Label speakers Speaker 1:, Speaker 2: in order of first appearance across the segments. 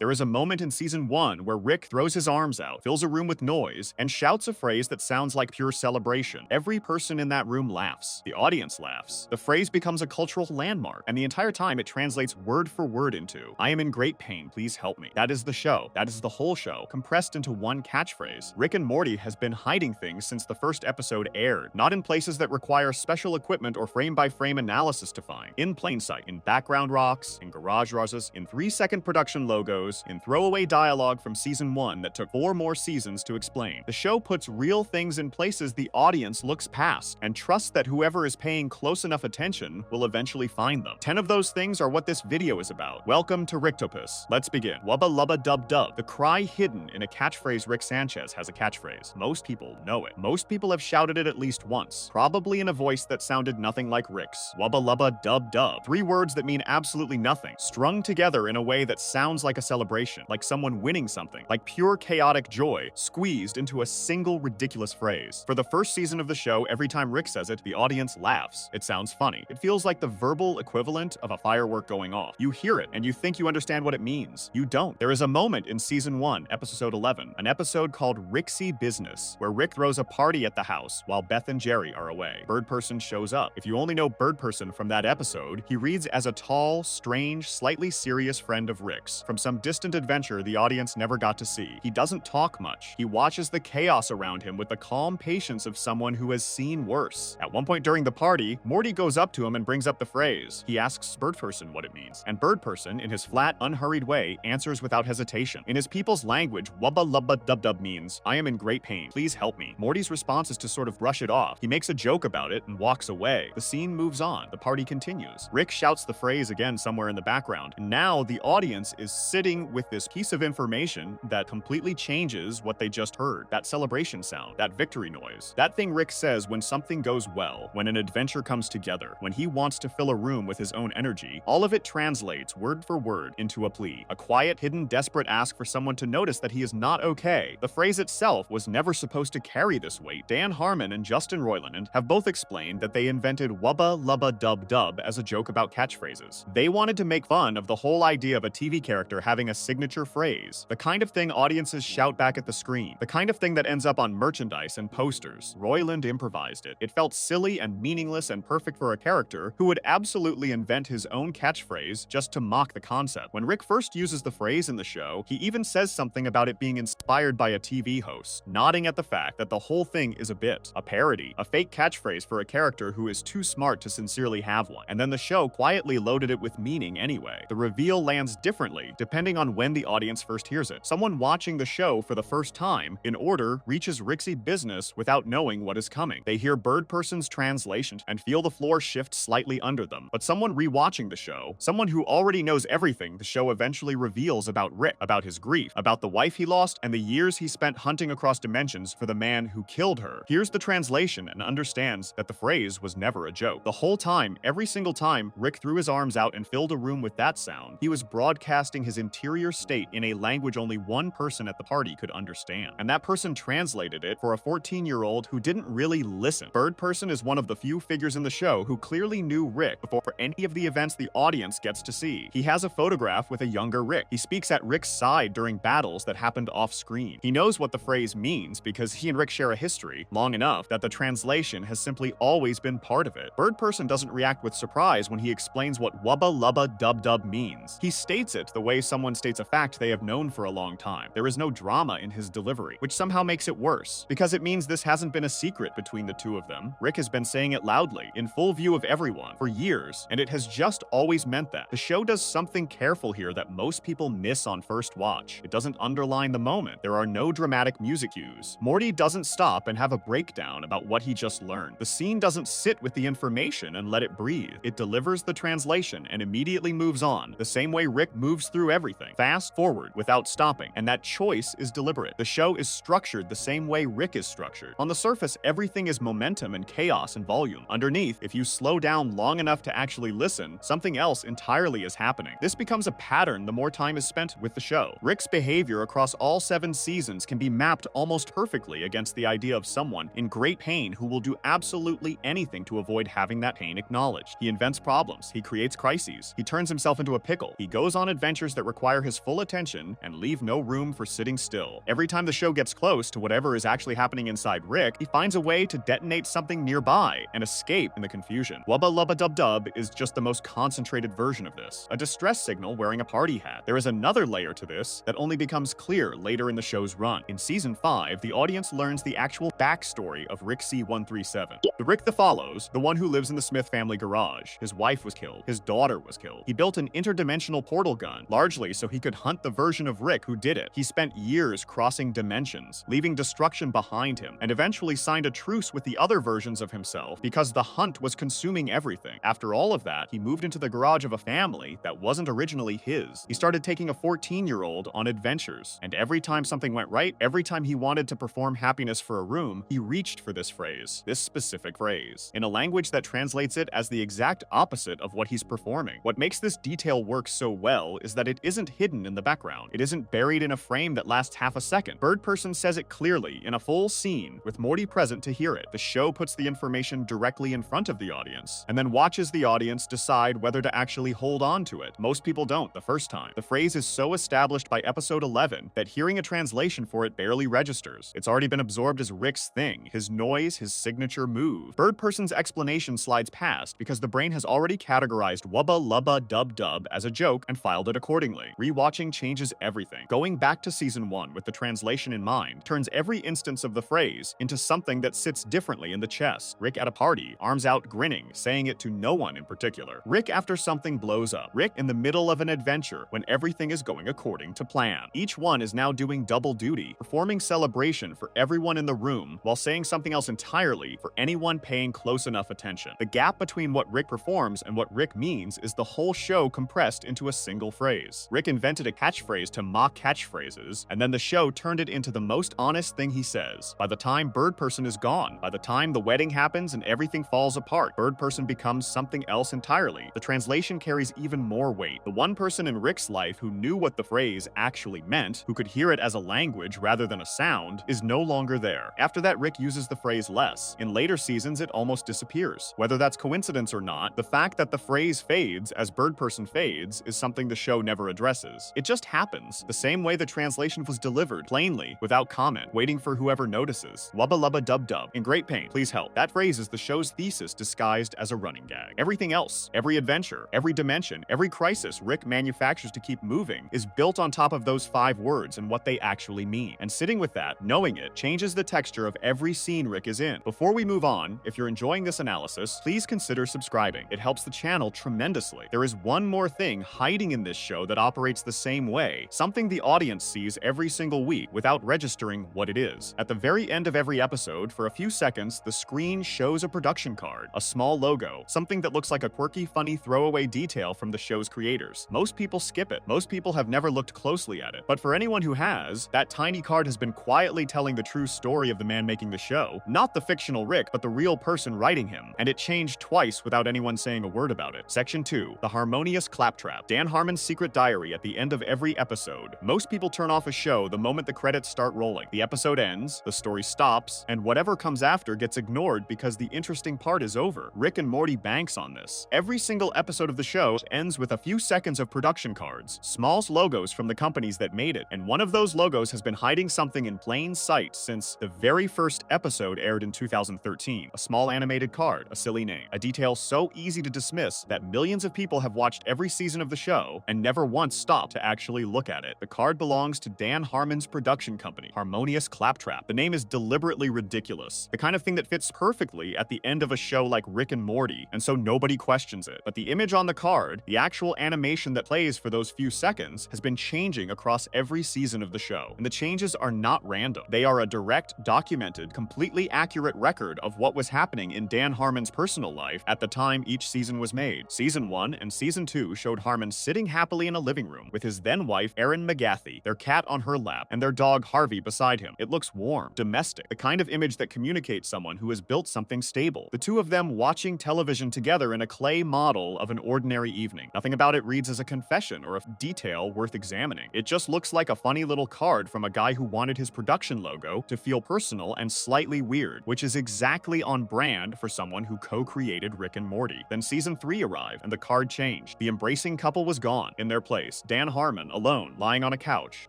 Speaker 1: There is a moment in season 1 where Rick throws his arms out, fills a room with noise, and shouts a phrase that sounds like pure celebration. Every person in that room laughs. The audience laughs. The phrase becomes a cultural landmark, and the entire time it translates word for word into, "I am in great pain, please help me." That is the show. That is the whole show, compressed into one catchphrase. Rick and Morty has been hiding things since the first episode aired, not in places that require special equipment or frame-by-frame analysis to find. In plain sight, in background rocks, in garage rushes, in 3-second production logos, in throwaway dialogue from season 1 that took 4 more seasons to explain. The show puts real things in places the audience looks past, and trusts that whoever is paying close enough attention will eventually find them. 10 of those things are what this video is about. Welcome to Ricktopus. Let's begin. Wubba lubba dub dub. The cry hidden in a catchphrase. Rick Sanchez has a catchphrase. Most people know it. Most people have shouted it at least once, probably in a voice that sounded nothing like Rick's. Wubba lubba dub dub. 3 words that mean absolutely nothing, strung together in a way that sounds like a celebration, like someone winning something, like pure chaotic joy, squeezed into a single ridiculous phrase. For the first season of the show, every time Rick says it, the audience laughs. It sounds funny. It feels like the verbal equivalent of a firework going off. You hear it, and you think you understand what it means. You don't. There is a moment in season 1, episode 11, an episode called Ricksy Business, where Rick throws a party at the house while Beth and Jerry are away. Bird Person shows up. If you only know Bird Person from that episode, he reads as a tall, strange, slightly serious friend of Rick's from some distant adventure the audience never got to see. He doesn't talk much. He watches the chaos around him with the calm patience of someone who has seen worse. At one point during the party, Morty goes up to him and brings up the phrase. He asks Bird Person what it means, and Bird Person, in his flat, unhurried way, answers without hesitation. In his people's language, wubba lubba dub dub means, "I am in great pain, please help me." Morty's response is to sort of brush it off. He makes a joke about it and walks away. The scene moves on. The party continues. Rick shouts the phrase again somewhere in the background, and now the audience is sitting with this piece of information that completely changes what they just heard. That celebration sound, that victory noise, that thing Rick says when something goes well, when an adventure comes together, when he wants to fill a room with his own energy, all of it translates word for word into a plea, a quiet, hidden, desperate ask for someone to notice that he is not okay. The phrase itself was never supposed to carry this weight. Dan Harmon and Justin Roiland have both explained that they invented wubba lubba dub dub as a joke about catchphrases. They wanted to make fun of the whole idea of a TV character having a signature phrase, the kind of thing audiences shout back at the screen, the kind of thing that ends up on merchandise and posters. Roiland improvised it. It felt silly and meaningless and perfect for a character who would absolutely invent his own catchphrase just to mock the concept. When Rick first uses the phrase in the show, he even says something about it being inspired by a TV host, nodding at the fact that the whole thing is a bit, a parody, a fake catchphrase for a character who is too smart to sincerely have one. And then the show quietly loaded it with meaning anyway. The reveal lands differently depending on when the audience first hears it. Someone watching the show for the first time, in order, reaches Ricksy Business without knowing what is coming. They hear Bird Person's translation and feel the floor shift slightly under them. But someone rewatching the show, someone who already knows everything the show eventually reveals about Rick, about his grief, about the wife he lost, and the years he spent hunting across dimensions for the man who killed her, hears the translation and understands that the phrase was never a joke. The whole time, every single time Rick threw his arms out and filled a room with that sound, he was broadcasting his interior state in a language only one person at the party could understand. And that person translated it for a 14-year-old who didn't really listen. Bird Person is one of the few figures in the show who clearly knew Rick before any of the events the audience gets to see. He has a photograph with a younger Rick. He speaks at Rick's side during battles that happened off-screen. He knows what the phrase means because he and Rick share a history long enough that the translation has simply always been part of it. Bird Person doesn't react with surprise when he explains what wubba lubba dub dub means. He states it the way someone states a fact they have known for a long time. There is no drama in his delivery, which somehow makes it worse, because it means this hasn't been a secret between the two of them. Rick has been saying it loudly, in full view of everyone, for years, and it has just always meant that. The show does something careful here that most people miss on first watch. It doesn't underline the moment. There are no dramatic music cues. Morty doesn't stop and have a breakdown about what he just learned. The scene doesn't sit with the information and let it breathe. It delivers the translation and immediately moves on, the same way Rick moves through everything, fast forward without stopping, and that choice is deliberate. The show is structured the same way Rick is structured. On the surface, everything is momentum and chaos and volume. Underneath, if you slow down long enough to actually listen, something else entirely is happening. This becomes a pattern the more time is spent with the show. Rick's behavior across all 7 seasons can be mapped almost perfectly against the idea of someone in great pain who will do absolutely anything to avoid having that pain acknowledged. He invents problems. He creates crises. He turns himself into a pickle. He goes on adventures that require require his full attention and leave no room for sitting still. Every time the show gets close to whatever is actually happening inside Rick, he finds a way to detonate something nearby and escape in the confusion. Wubba Lubba Dub Dub is just the most concentrated version of this, a distress signal wearing a party hat. There is another layer to this that only becomes clear later in the show's run. In Season 5, the audience learns the actual backstory of Rick C-137. The Rick that follows, the one who lives in the Smith family garage. His wife was killed. His daughter was killed. He built an interdimensional portal gun, largely so he could hunt the version of Rick who did it. He spent years crossing dimensions, leaving destruction behind him, and eventually signed a truce with the other versions of himself because the hunt was consuming everything. After all of that, he moved into the garage of a family that wasn't originally his. He started taking a 14-year-old on adventures, and every time something went right, every time he wanted to perform happiness for a room, he reached for this phrase, this specific phrase, in a language that translates it as the exact opposite of what he's performing. What makes this detail work so well is that it isn't hidden in the background. It isn't buried in a frame that lasts half a second. Bird Person says it clearly in a full scene with Morty present to hear it. The show puts the information directly in front of the audience, and then watches the audience decide whether to actually hold on to it. Most people don't the first time. The phrase is so established by episode 11 that hearing a translation for it barely registers. It's already been absorbed as Rick's thing, his noise, his signature move. Bird Person's explanation slides past because the brain has already categorized Wubba Lubba Dub Dub as a joke and filed it accordingly. Rewatching changes everything. Going back to Season 1 with the translation in mind turns every instance of the phrase into something that sits differently in the chest. Rick at a party, arms out grinning, saying it to no one in particular. Rick after something blows up. Rick in the middle of an adventure when everything is going according to plan. Each one is now doing double duty, performing celebration for everyone in the room while saying something else entirely for anyone paying close enough attention. The gap between what Rick performs and what Rick means is the whole show compressed into a single phrase. Rick invented a catchphrase to mock catchphrases, and then the show turned it into the most honest thing he says. By the time Bird Person is gone, by the time the wedding happens and everything falls apart, Bird Person becomes something else entirely. The translation carries even more weight. The one person in Rick's life who knew what the phrase actually meant, who could hear it as a language rather than a sound, is no longer there. After that, Rick uses the phrase less. In later seasons, it almost disappears. Whether that's coincidence or not, the fact that the phrase fades as Bird Person fades is something the show never addresses. It just happens, the same way the translation was delivered, plainly, without comment, waiting for whoever notices. Wubba Lubba Dub Dub. In great pain, please help. That phrase is the show's thesis disguised as a running gag. Everything else, every adventure, every dimension, every crisis Rick manufactures to keep moving is built on top of those 5 words and what they actually mean. And sitting with that, knowing it, changes the texture of every scene Rick is in. Before we move on, if you're enjoying this analysis, please consider subscribing. It helps the channel tremendously. There is one more thing hiding in this show that operates the same way, something the audience sees every single week without registering what it is. At the very end of every episode, for a few seconds, the screen shows a production card, a small logo, something that looks like a quirky, funny throwaway detail from the show's creators. Most people skip it. Most people have never looked closely at it. But for anyone who has, that tiny card has been quietly telling the true story of the man making the show. Not the fictional Rick, but the real person writing him. And it changed twice without anyone saying a word about it. Section 2. The Harmonious Claptrap. Dan Harmon's secret diary at the end of every episode. Most people turn off a show the moment the credits start rolling. The episode ends, the story stops, and whatever comes after gets ignored because the interesting part is over. Rick and Morty banks on this. Every single episode of the show ends with a few seconds of production cards, small logos from the companies that made it, and one of those logos has been hiding something in plain sight since the very first episode aired in 2013. A small animated card, a silly name, a detail so easy to dismiss that millions of people have watched every season of the show and never once stopped to actually look at it. The card belongs to Dan Harmon's production company, Harmonious Claptrap. The name is deliberately ridiculous, the kind of thing that fits perfectly at the end of a show like Rick and Morty, and so nobody questions it. But the image on the card, the actual animation that plays for those few seconds, has been changing across every season of the show. And the changes are not random. They are a direct, documented, completely accurate record of what was happening in Dan Harmon's personal life at the time each season was made. Season 1 and Season 2 showed Harmon sitting happily in a living room with his then-wife, Erin McGathy, their cat on her lap, and their dog, Harvey, beside him. It looks warm, domestic, the kind of image that communicates someone who has built something stable. The two of them watching television together in a clay model of an ordinary evening. Nothing about it reads as a confession or a detail worth examining. It just looks like a funny little card from a guy who wanted his production logo to feel personal and slightly weird, which is exactly on brand for someone who co-created Rick and Morty. Then Season 3 arrived, and the card changed. The embracing couple was gone. In their place, place, Dan Harmon, alone, lying on a couch.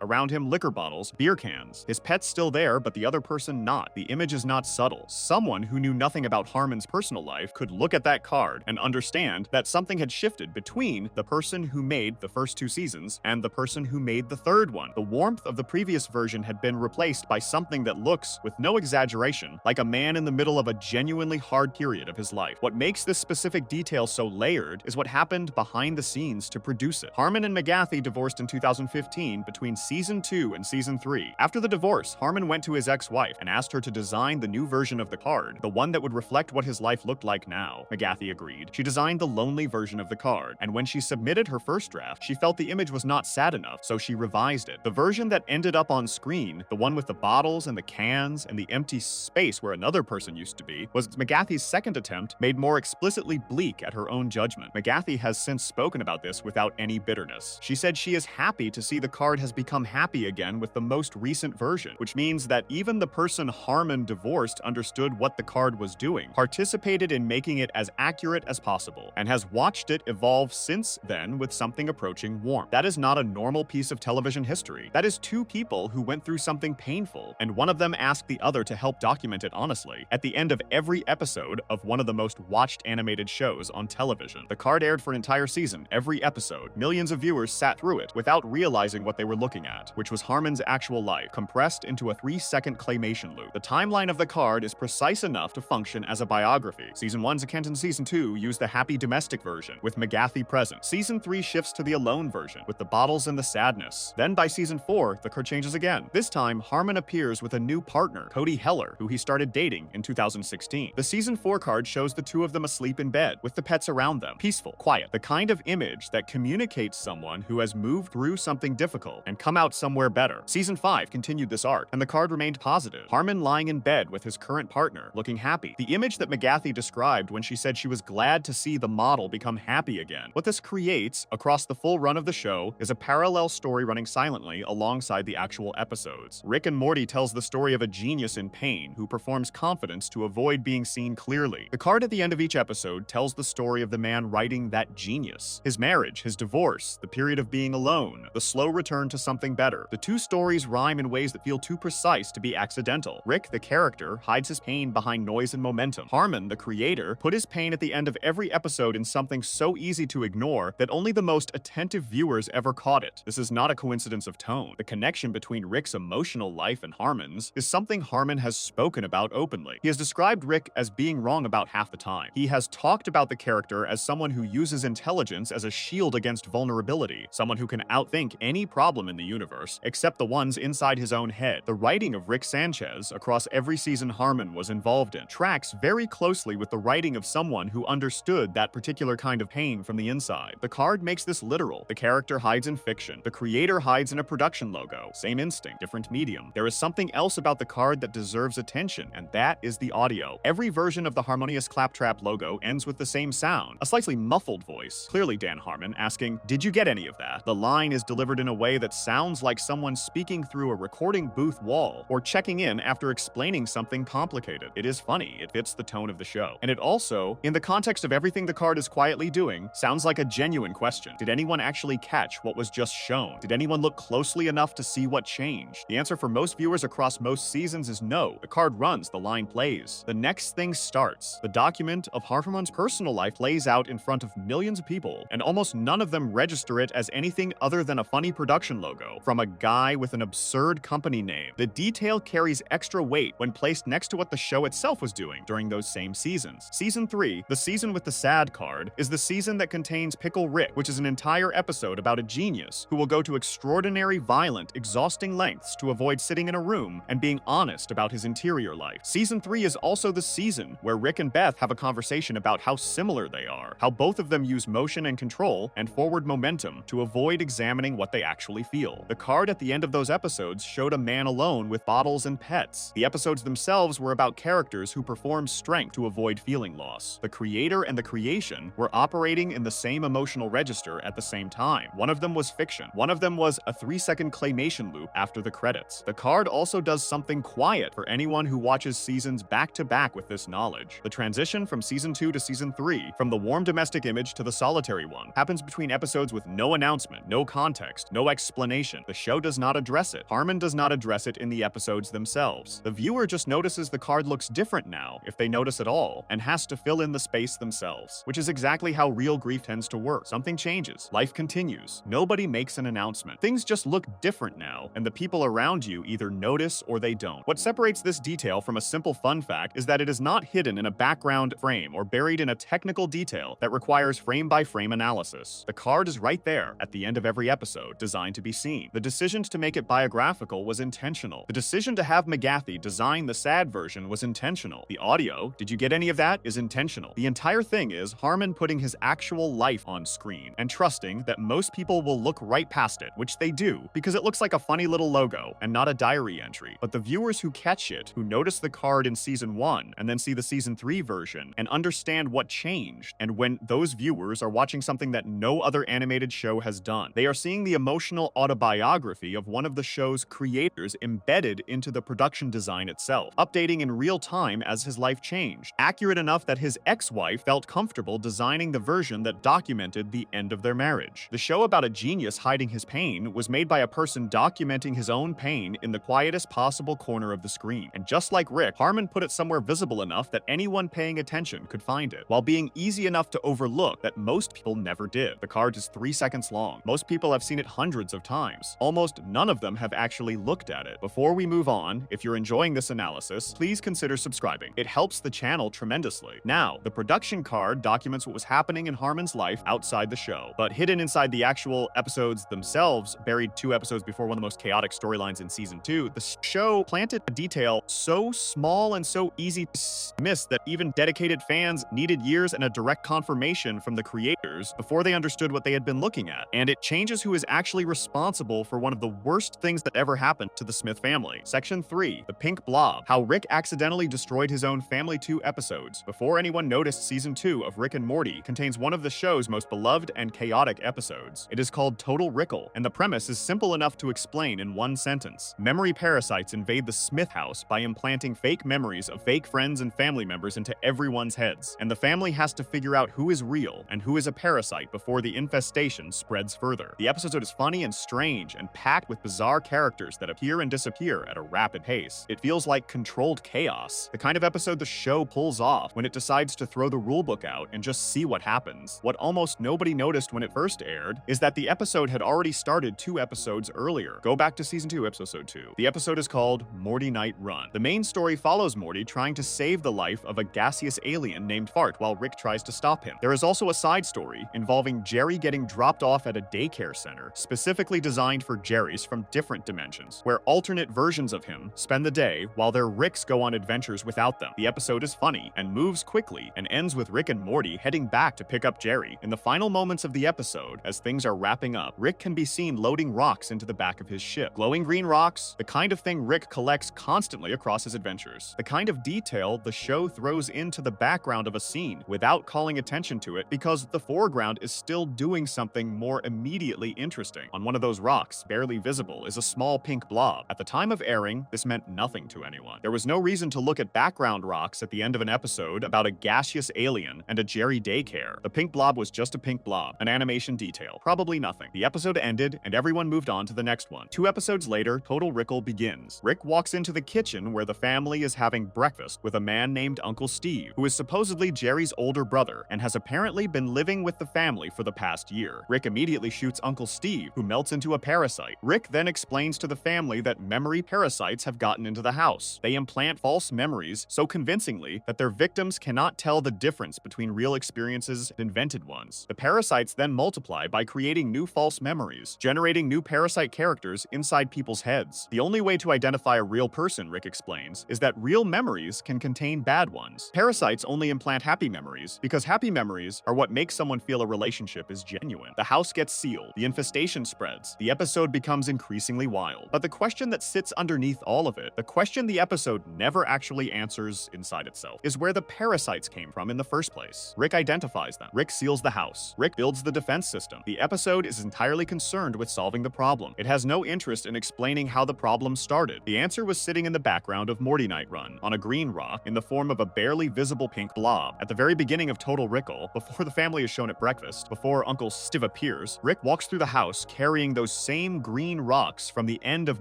Speaker 1: Around him, liquor bottles, beer cans. His pet's still there, but the other person not. The image is not subtle. Someone who knew nothing about Harmon's personal life could look at that card and understand that something had shifted between the person who made the first 2 seasons and the person who made the 3rd one. The warmth of the previous version had been replaced by something that looks, with no exaggeration, like a man in the middle of a genuinely hard period of his life. What makes this specific detail so layered is what happened behind the scenes to produce it. Harmon and McGathy divorced in 2015 between season 2 and season 3. After the divorce, Harmon went to his ex-wife and asked her to design the new version of the card, the one that would reflect what his life looked like now. McGathy agreed. She designed the lonely version of the card, and when she submitted her first draft, she felt the image was not sad enough, so she revised it. The version that ended up on screen, the one with the bottles and the cans and the empty space where another person used to be, was McGathy's second attempt, made more explicitly bleak at her own judgment. McGathy has since spoken about this without any bitterness. She said she is happy to see the card has become happy again with the most recent version, which means that even the person Harmon divorced understood what the card was doing, participated in making it as accurate as possible, and has watched it evolve since then with something approaching warmth. That is not a normal piece of television history. That is 2 people who went through something painful, and one of them asked the other to help document it honestly. At the end of every episode of one of the most watched animated shows on television, the card aired for an entire season. Every episode, millions of viewers sat through it without realizing what they were looking at, which was Harmon's actual life, compressed into a 3-second claymation loop. The timeline of the card is precise enough to function as a biography. Season 1's account and Season 2 used the happy domestic version, with McGathy present. Season 3 shifts to the alone version, with the bottles and the sadness. Then by Season 4, the card changes again. This time, Harmon appears with a new partner, Cody Heller, who he started dating in 2016. The Season 4 card shows the 2 of them asleep in bed, with the pets around them. Peaceful, quiet, the kind of image that communicates someone who has moved through something difficult and come out somewhere better. Season 5 continued this arc, and the card remained positive. Harmon lying in bed with his current partner, looking happy. The image that McGathy described when she said she was glad to see the model become happy again. What this creates, across the full run of the show, is a parallel story running silently alongside the actual episodes. Rick and Morty tells the story of a genius in pain who performs confidence to avoid being seen clearly. The card at the end of each episode tells the story of the man writing that genius. His marriage, his divorce, the period of being alone, the slow return to something better. The 2 stories rhyme in ways that feel too precise to be accidental. Rick, the character, hides his pain behind noise and momentum. Harmon, the creator, put his pain at the end of every episode in something so easy to ignore that only the most attentive viewers ever caught it. This is not a coincidence of tone. The connection between Rick's emotional life and Harmon's is something Harmon has spoken about openly. He has described Rick as being wrong about half the time. He has talked about the character as someone who uses intelligence as a shield against vulnerability, someone who can outthink any problem in the universe except the ones inside his own head. The writing of Rick Sanchez across every season Harmon was involved in tracks very closely with the writing of someone who understood that particular kind of pain from the inside. The card makes this literal. The character hides in fiction. The creator hides in a production logo. Same instinct, different medium. There is something else about the card that deserves attention, and that is the audio. Every version of the Harmonious Claptrap logo ends with the same sound, a slightly muffled voice, clearly Dan Harmon, asking, "Did you get any of that?" The line is delivered in a way that sounds like someone speaking through a recording booth wall or checking in after explaining something complicated. It is funny, it fits the tone of the show. And it also, in the context of everything the card is quietly doing, sounds like a genuine question. Did anyone actually catch what was just shown? Did anyone look closely enough to see what changed? The answer for most viewers across most seasons is no. The card runs, the line plays. The next thing starts. The document of Harmon's personal life plays out in front of millions of people, and almost none of them register it as anything other than a funny production logo from a guy with an absurd company name. The detail carries extra weight when placed next to what the show itself was doing during those same seasons. Season 3, the season with the sad card, is the season that contains Pickle Rick, which is an entire episode about a genius who will go to extraordinary, violent, exhausting lengths to avoid sitting in a room and being honest about his interior life. Season 3 is also the season where Rick and Beth have a conversation about how similar they are, how both of them use motion and control and forward momentum to avoid examining what they actually feel. The card at the end of those episodes showed a man alone with bottles and pets. The episodes themselves were about characters who performed strength to avoid feeling loss. The creator and the creation were operating in the same emotional register at the same time. One of them was fiction. One of them was a 3-second claymation loop after the credits. The card also does something quiet for anyone who watches seasons back to back with this knowledge. The transition from season 2 to season 3, from the warm domestic image to the solitary one, happens between episodes with no announcement, no context, no explanation. The show does not address it. Harmon does not address it in the episodes themselves. The viewer just notices the card looks different now, if they notice at all, and has to fill in the space themselves, which is exactly how real grief tends to work. Something changes, life continues, nobody makes an announcement. Things just look different now, and the people around you either notice or they don't. What separates this detail from a simple fun fact is that it is not hidden in a background frame or buried in a technical detail that requires frame-by-frame analysis. The card is right there at the end of every episode, designed to be seen. The decision to make it biographical was intentional. The decision to have McGathy design the sad version was intentional. The audio, did you get any of that, is intentional. The entire thing is Harmon putting his actual life on screen and trusting that most people will look right past it, which they do, because it looks like a funny little logo and not a diary entry. But the viewers who catch it, who notice the card in season 1 and then see the season 3 version and understand what changed, and when those viewers are watching something that no other animated show has done, they are seeing the emotional autobiography of one of the show's creators embedded into the production design itself, updating in real time as his life changed, accurate enough that his ex-wife felt comfortable designing the version that documented the end of their marriage. The show about a genius hiding his pain was made by a person documenting his own pain in the quietest possible corner of the screen. And just like Rick, Harmon put it somewhere visible enough that anyone paying attention could find it, while being easy enough to overlook that most people never did. The card is 3 seconds long. Most people have seen it hundreds of times. Almost none of them have actually looked at it. Before we move on, if you're enjoying this analysis, please consider subscribing. It helps the channel tremendously. Now, the production card documents what was happening in Harmon's life outside the show, but hidden inside the actual episodes themselves, buried 2 episodes before one of the most chaotic storylines in season 2, the show planted a detail so small and so easy to miss that even dedicated fans needed years and a direct confirmation from the creators before they understood what they had been looking at. And it changes who is actually responsible for one of the worst things that ever happened to the Smith family. Section 3, the pink blob, how Rick accidentally destroyed his own Family 2 episodes. Before anyone noticed, season 2 of Rick and Morty contains one of the show's most beloved and chaotic episodes. It is called Total Rickle, and the premise is simple enough to explain in one sentence. Memory parasites invade the Smith house by implanting fake memories of fake friends and family members into everyone's heads, and the family has to figure out who is real and who is a parasite before the infestation spreads further. The episode is funny and strange and packed with bizarre characters that appear and disappear at a rapid pace. It feels like controlled chaos, the kind of episode the show pulls off when it decides to throw the rulebook out and just see what happens. What almost nobody noticed when it first aired is that the episode had already started 2 episodes earlier. Go back to season 2, episode 2. The episode is called Morty Night Run. The main story follows Morty trying to save the life of a gaseous alien named Fart while Rick tries to stop him. There is also a side story involving Jerry getting dropped off at a daycare center specifically designed for Jerrys from different dimensions, where alternate versions of him spend the day while their Ricks go on adventures without them. The episode is funny and moves quickly and ends with Rick and Morty heading back to pick up Jerry. In the final moments of the episode, as things are wrapping up, Rick can be seen loading rocks into the back of his ship. Glowing green rocks, the kind of thing Rick collects constantly across his adventures. The kind of detail the show throws into the background of a scene without calling attention to it because the foreground is still doing something more immediately interesting. On one of those rocks, barely visible, is a small pink blob. At the time of airing, this meant nothing to anyone. There was no reason to look at background rocks at the end of an episode about a gaseous alien and a Jerry daycare. The pink blob was just a pink blob, an animation detail, probably nothing. The episode ended and everyone moved on to the next one. 2 episodes later, Total Rickle begins. Rick walks into the kitchen where the family is having breakfast with a man named Uncle Steve, who is supposedly Jerry's older brother and has apparently been living with the family for the past year. Rick immediately shoots Uncle Steve, who melts into a parasite. Rick then explains to the family that memory parasites have gotten into the house. They implant false memories so convincingly that their victims cannot tell the difference between real experiences and invented ones. The parasites then multiply by creating new false memories, generating new parasite characters inside people's heads. The only way to identify a real person, Rick explains, is that real memories can contain bad ones. Parasites only implant happy memories because happy memories are what makes someone feel a relationship is genuine. The house gets sealed, the infestation spreads, the episode becomes increasingly wild. But the question that sits underneath all of it, the question the episode never actually answers inside itself, is where the parasites came from in the first place. Rick identifies them. Rick seals the house. Rick builds the defense system. The episode is entirely concerned with solving the problem. It has no interest in explaining how the problem started. The answer was sitting in the background of Morty Night Run, on a green rock, in the form of a barely visible pink blob. At the very beginning of Total Rickle, before the family is shown at breakfast, before Uncle Steve appears disappears, Rick walks through the house carrying those same green rocks from the end of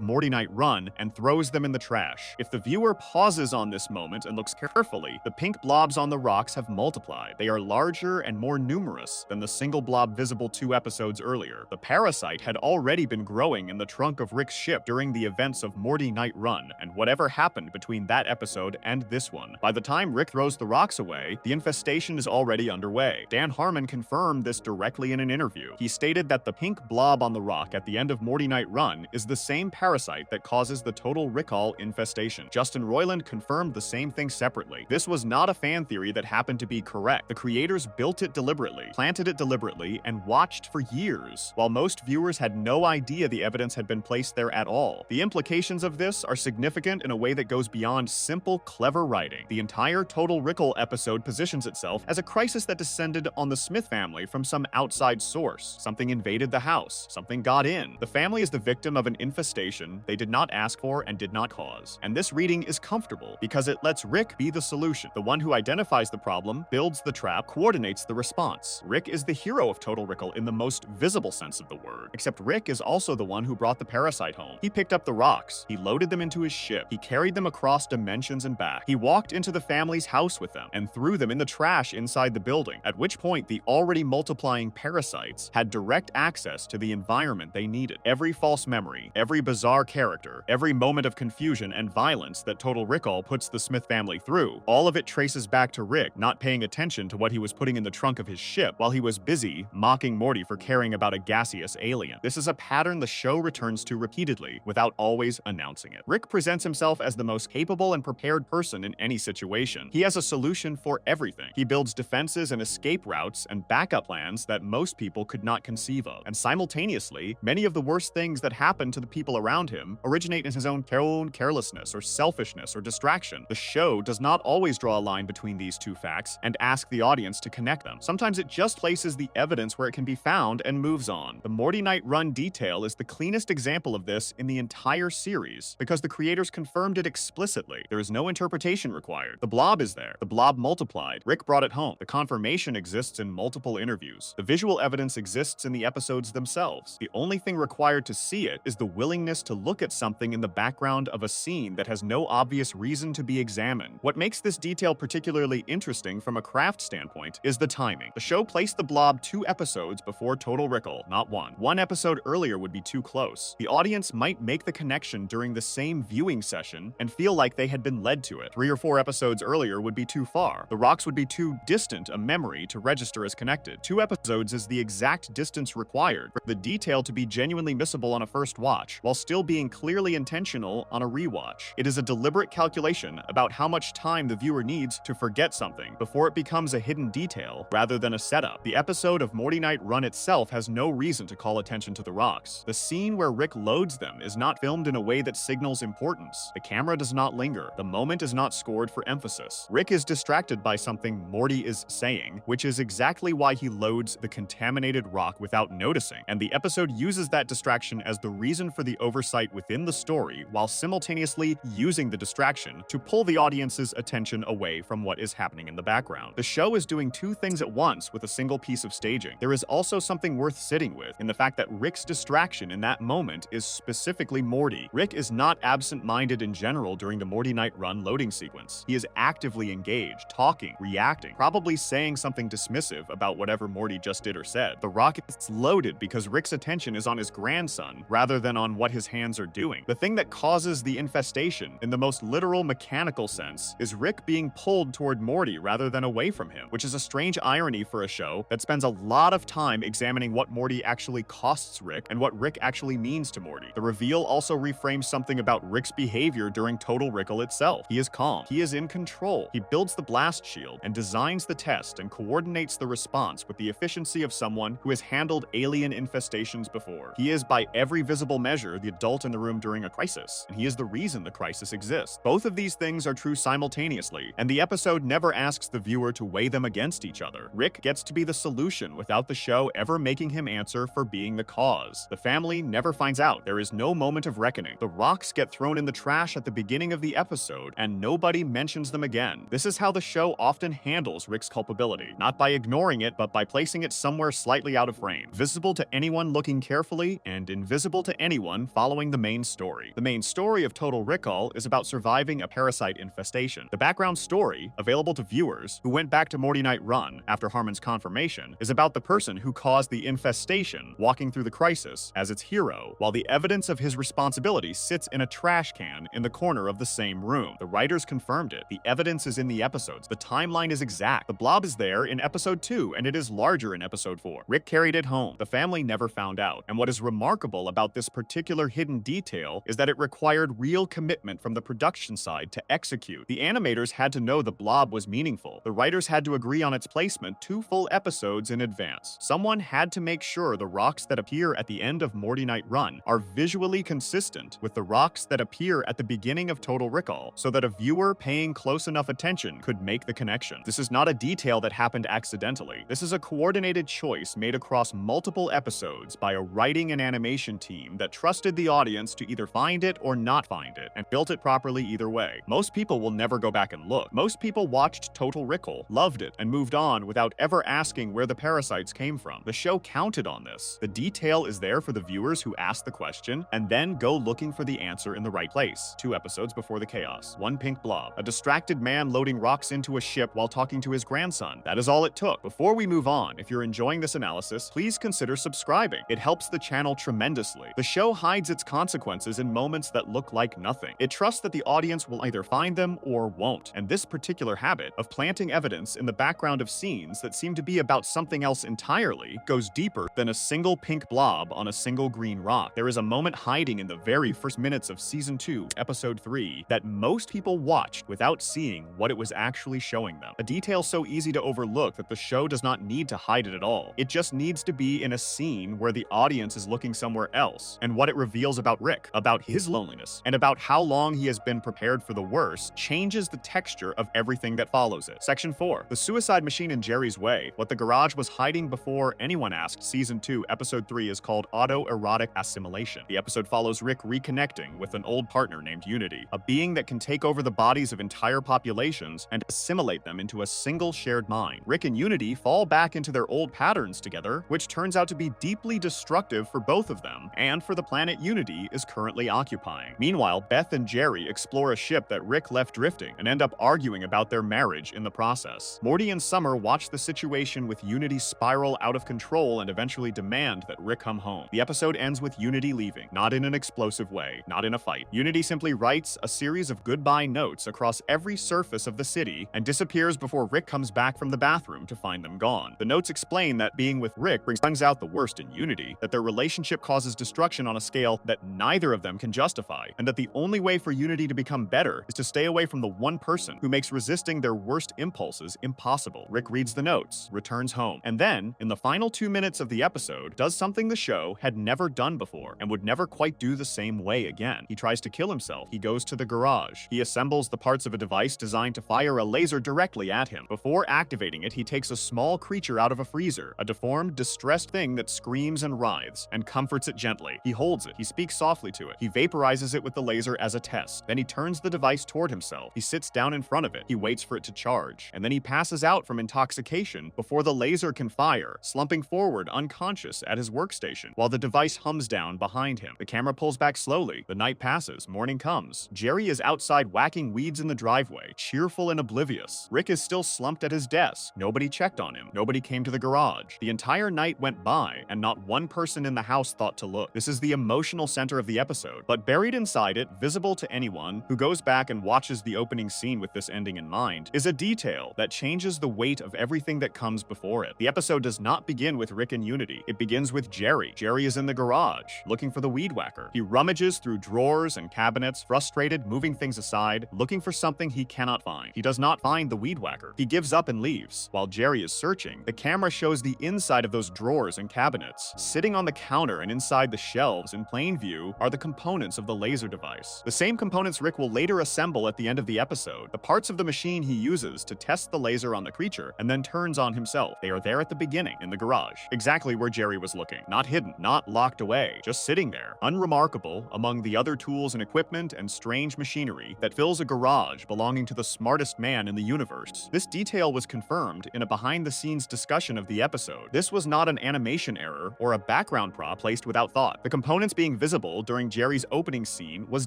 Speaker 1: Morty Night Run and throws them in the trash. If the viewer pauses on this moment and looks carefully, the pink blobs on the rocks have multiplied. They are larger and more numerous than the single blob visible 2 episodes earlier. The parasite had already been growing in the trunk of Rick's ship during the events of Morty Night Run, and whatever happened between that episode and this one. By the time Rick throws the rocks away, the infestation is already underway. Dan Harmon confirmed this directly in an interview. He stated that the pink blob on the rock at the end of Morty Night Run is the same parasite that causes the Total Recall infestation. Justin Roiland confirmed the same thing separately. This was not a fan theory that happened to be correct. The creators built it deliberately, planted it deliberately, and watched for years, while most viewers had no idea the evidence had been placed there at all. The implications of this are significant in a way that goes beyond simple, clever writing. The entire Total Recall episode positions itself as a crisis that descended on the Smith family from some outside source. Something invaded the house. Something got in. The family is the victim of an infestation they did not ask for and did not cause. And this reading is comfortable because it lets Rick be the solution. The one who identifies the problem, builds the trap, coordinates the response. Rick is the hero of Total Recall in the most visible sense of the word. Except Rick is also the one who brought the parasite home. He picked up the rocks. He loaded them into his ship. He carried them across dimensions and back. He walked into the family's house with them and threw them in the trash inside the building, at which point the already multiplying parasites had direct access to the environment they needed. Every false memory, every bizarre character, every moment of confusion and violence that Total Recall puts the Smith family through, all of it traces back to Rick not paying attention to what he was putting in the trunk of his ship while he was busy mocking Morty for caring about a gaseous alien. This is a pattern the show returns to repeatedly without always announcing it. Rick presents himself as the most capable and prepared person in any situation. He has a solution for everything. He builds defenses and escape routes and backup plans that most people could not conceive of. And simultaneously, many of the worst things that happen to the people around him originate in his own carelessness or selfishness or distraction. The show does not always draw a line between these two facts and ask the audience to connect them. Sometimes it just places the evidence where it can be found and moves on. The Morty Night Run detail is the cleanest example of this in the entire series because the creators confirmed it explicitly. There is no interpretation required. The blob is there. The blob multiplied. Rick brought it home. The confirmation exists in multiple interviews. The visual evidence exists in the episodes themselves. The only thing required to see it is the willingness to look at something in the background of a scene that has no obvious reason to be examined. What makes this detail particularly interesting from a craft standpoint is the timing. The show placed the blob 2 episodes before Total Recall, not 1. 1 episode earlier would be too close. The audience might make the connection during the same viewing session and feel like they had been led to it. 3 or 4 episodes earlier would be too far. The rocks would be too distant a memory to register as connected. 2 episodes is the exact distance required for the detail to be genuinely missable on a first watch, while still being clearly intentional on a rewatch. It is a deliberate calculation about how much time the viewer needs to forget something before it becomes a hidden detail rather than a setup. The episode of Morty Night Run itself has no reason to call attention to the rocks. The scene where Rick loads them is not filmed in a way that signals importance. The camera does not linger. The moment is not scored for emphasis. Rick is distracted by something Morty is saying, which is exactly why he loads the contaminated rock without noticing, and the episode uses that distraction as the reason for the oversight within the story while simultaneously using the distraction to pull the audience's attention away from what is happening in the background. The show is doing 2 things at once with a single piece of staging. There is also something worth sitting with in the fact that Rick's distraction in that moment is specifically Morty. Rick is not absent-minded in general during the Morty Night Run loading sequence. He is actively engaged, talking, reacting, probably saying something dismissive about whatever Morty just did or said. The rock is loaded because Rick's attention is on his grandson rather than on what his hands are doing. The thing that causes the infestation, in the most literal mechanical sense, is Rick being pulled toward Morty rather than away from him, which is a strange irony for a show that spends a lot of time examining what Morty actually costs Rick and what Rick actually means to Morty. The reveal also reframes something about Rick's behavior during Total Recall itself. He is calm. He is in control. He builds the blast shield and designs the test and coordinates the response with the efficiency of someone who has handled alien infestations before. He is, by every visible measure, the adult in the room during a crisis, and he is the reason the crisis exists. Both of these things are true simultaneously, and the episode never asks the viewer to weigh them against each other. Rick gets to be the solution without the show ever making him answer for being the cause. The family never finds out. There is no moment of reckoning. The rocks get thrown in the trash at the beginning of the episode, and nobody mentions them again. This is how the show often handles Rick's culpability, not by ignoring it, but by placing it somewhere slightly entirely out of frame, visible to anyone looking carefully and invisible to anyone following the main story. The main story of Total Recall is about surviving a parasite infestation. The background story, available to viewers who went back to Morty Night Run after Harmon's confirmation, is about the person who caused the infestation walking through the crisis as its hero, while the evidence of his responsibility sits in a trash can in the corner of the same room. The writers confirmed it. The evidence is in the episodes. The timeline is exact. The blob is there in episode 2, and it is larger in episode 4. Rick carried it home. The family never found out. And what is remarkable about this particular hidden detail is that it required real commitment from the production side to execute. The animators had to know the blob was meaningful. The writers had to agree on its placement 2 full episodes in advance. Someone had to make sure the rocks that appear at the end of Morty Night Run are visually consistent with the rocks that appear at the beginning of Total Recall, so that a viewer paying close enough attention could make the connection. This is not a detail that happened accidentally. This is a coordinated choice made across multiple episodes by a writing and animation team that trusted the audience to either find it or not find it, and built it properly either way. Most people will never go back and look. Most people watched Total Recall, loved it, and moved on without ever asking where the parasites came from. The show counted on this. The detail is there for the viewers who ask the question and then go looking for the answer in the right place. 2 episodes before the chaos. 1 pink blob. A distracted man loading rocks into a ship while talking to his grandson. That is all it took. Before we move on, if you're enjoying this analysis, please consider subscribing. It helps the channel tremendously. The show hides its consequences in moments that look like nothing. It trusts that the audience will either find them or won't. And this particular habit of planting evidence in the background of scenes that seem to be about something else entirely goes deeper than a single pink blob on a single green rock. There is a moment hiding in the very first minutes of Season 2, Episode 3, that most people watched without seeing what it was actually showing them. A detail so easy to overlook that the show does not need to hide it at all. It just needs to be in a scene where the audience is looking somewhere else, and what it reveals about Rick, about his loneliness, and about how long he has been prepared for the worst changes the texture of everything that follows it. Section 4. The suicide machine in Jerry's way. What the garage was hiding before anyone asked. Season 2, Episode 3 is called Autoerotic Assimilation. The episode follows Rick reconnecting with an old partner named Unity, a being that can take over the bodies of entire populations and assimilate them into a single shared mind. Rick and Unity fall back into their old patterns together, which turns out to be deeply destructive for both of them and for the planet Unity is currently occupying. Meanwhile, Beth and Jerry explore a ship that Rick left drifting and end up arguing about their marriage in the process. Morty and Summer watch the situation with Unity spiral out of control and eventually demand that Rick come home. The episode ends with Unity leaving, not in an explosive way, not in a fight. Unity simply writes a series of goodbye notes across every surface of the city and disappears before Rick comes back from the bathroom to find them gone. The notes explain that being with Rick brings out the worst in Unity, that their relationship causes destruction on a scale that neither of them can justify, and that the only way for Unity to become better is to stay away from the one person who makes resisting their worst impulses impossible. Rick reads the notes, returns home, and then, in the final 2 minutes of the episode, does something the show had never done before and would never quite do the same way again. He tries to kill himself. He goes to the garage. He assembles the parts of a device designed to fire a laser directly at him. Before activating it, he takes a small creature out of a freezer, a deformed, distressed thing that screams and writhes, and comforts it gently. He holds it. He speaks softly to it. He vaporizes it with the laser as a test. Then he turns the device toward himself. He sits down in front of it. He waits for it to charge. And then he passes out from intoxication before the laser can fire, slumping forward unconscious at his workstation, while the device hums down behind him. The camera pulls back slowly. The night passes. Morning comes. Jerry is outside whacking weeds in the driveway, cheerful and oblivious. Rick is still slumped at his desk. Nobody checked on him. Nobody came to the garage. The entire night went by, and not one person in the house thought to look. This is the emotional center of the episode, but buried inside it, visible to anyone who goes back and watches the opening scene with this ending in mind, is a detail that changes the weight of everything that comes before it. The episode does not begin with Rick and Unity. It begins with Jerry. Jerry is in the garage, looking for the weed whacker. He rummages through drawers and cabinets, frustrated, moving things aside, looking for something he cannot find. He does not find the weed whacker. He gives up and leaves. While Jerry is searching, the camera shows the inside of those drawers and cabinets. Sitting on the counter and inside the shelves in plain view are the components of the laser device. The same components Rick will later assemble at the end of the episode, the parts of the machine he uses to test the laser on the creature and then turns on himself. They are there at the beginning, in the garage, exactly where Jerry was looking. Not hidden, not locked away, just sitting there, unremarkable among the other tools and equipment and strange machinery that fills a garage belonging to the smartest man in the universe. This detail was confirmed in a behind-the-scenes discussion of the episode. This This was not an animation error or a background prop placed without thought. The components being visible during Jerry's opening scene was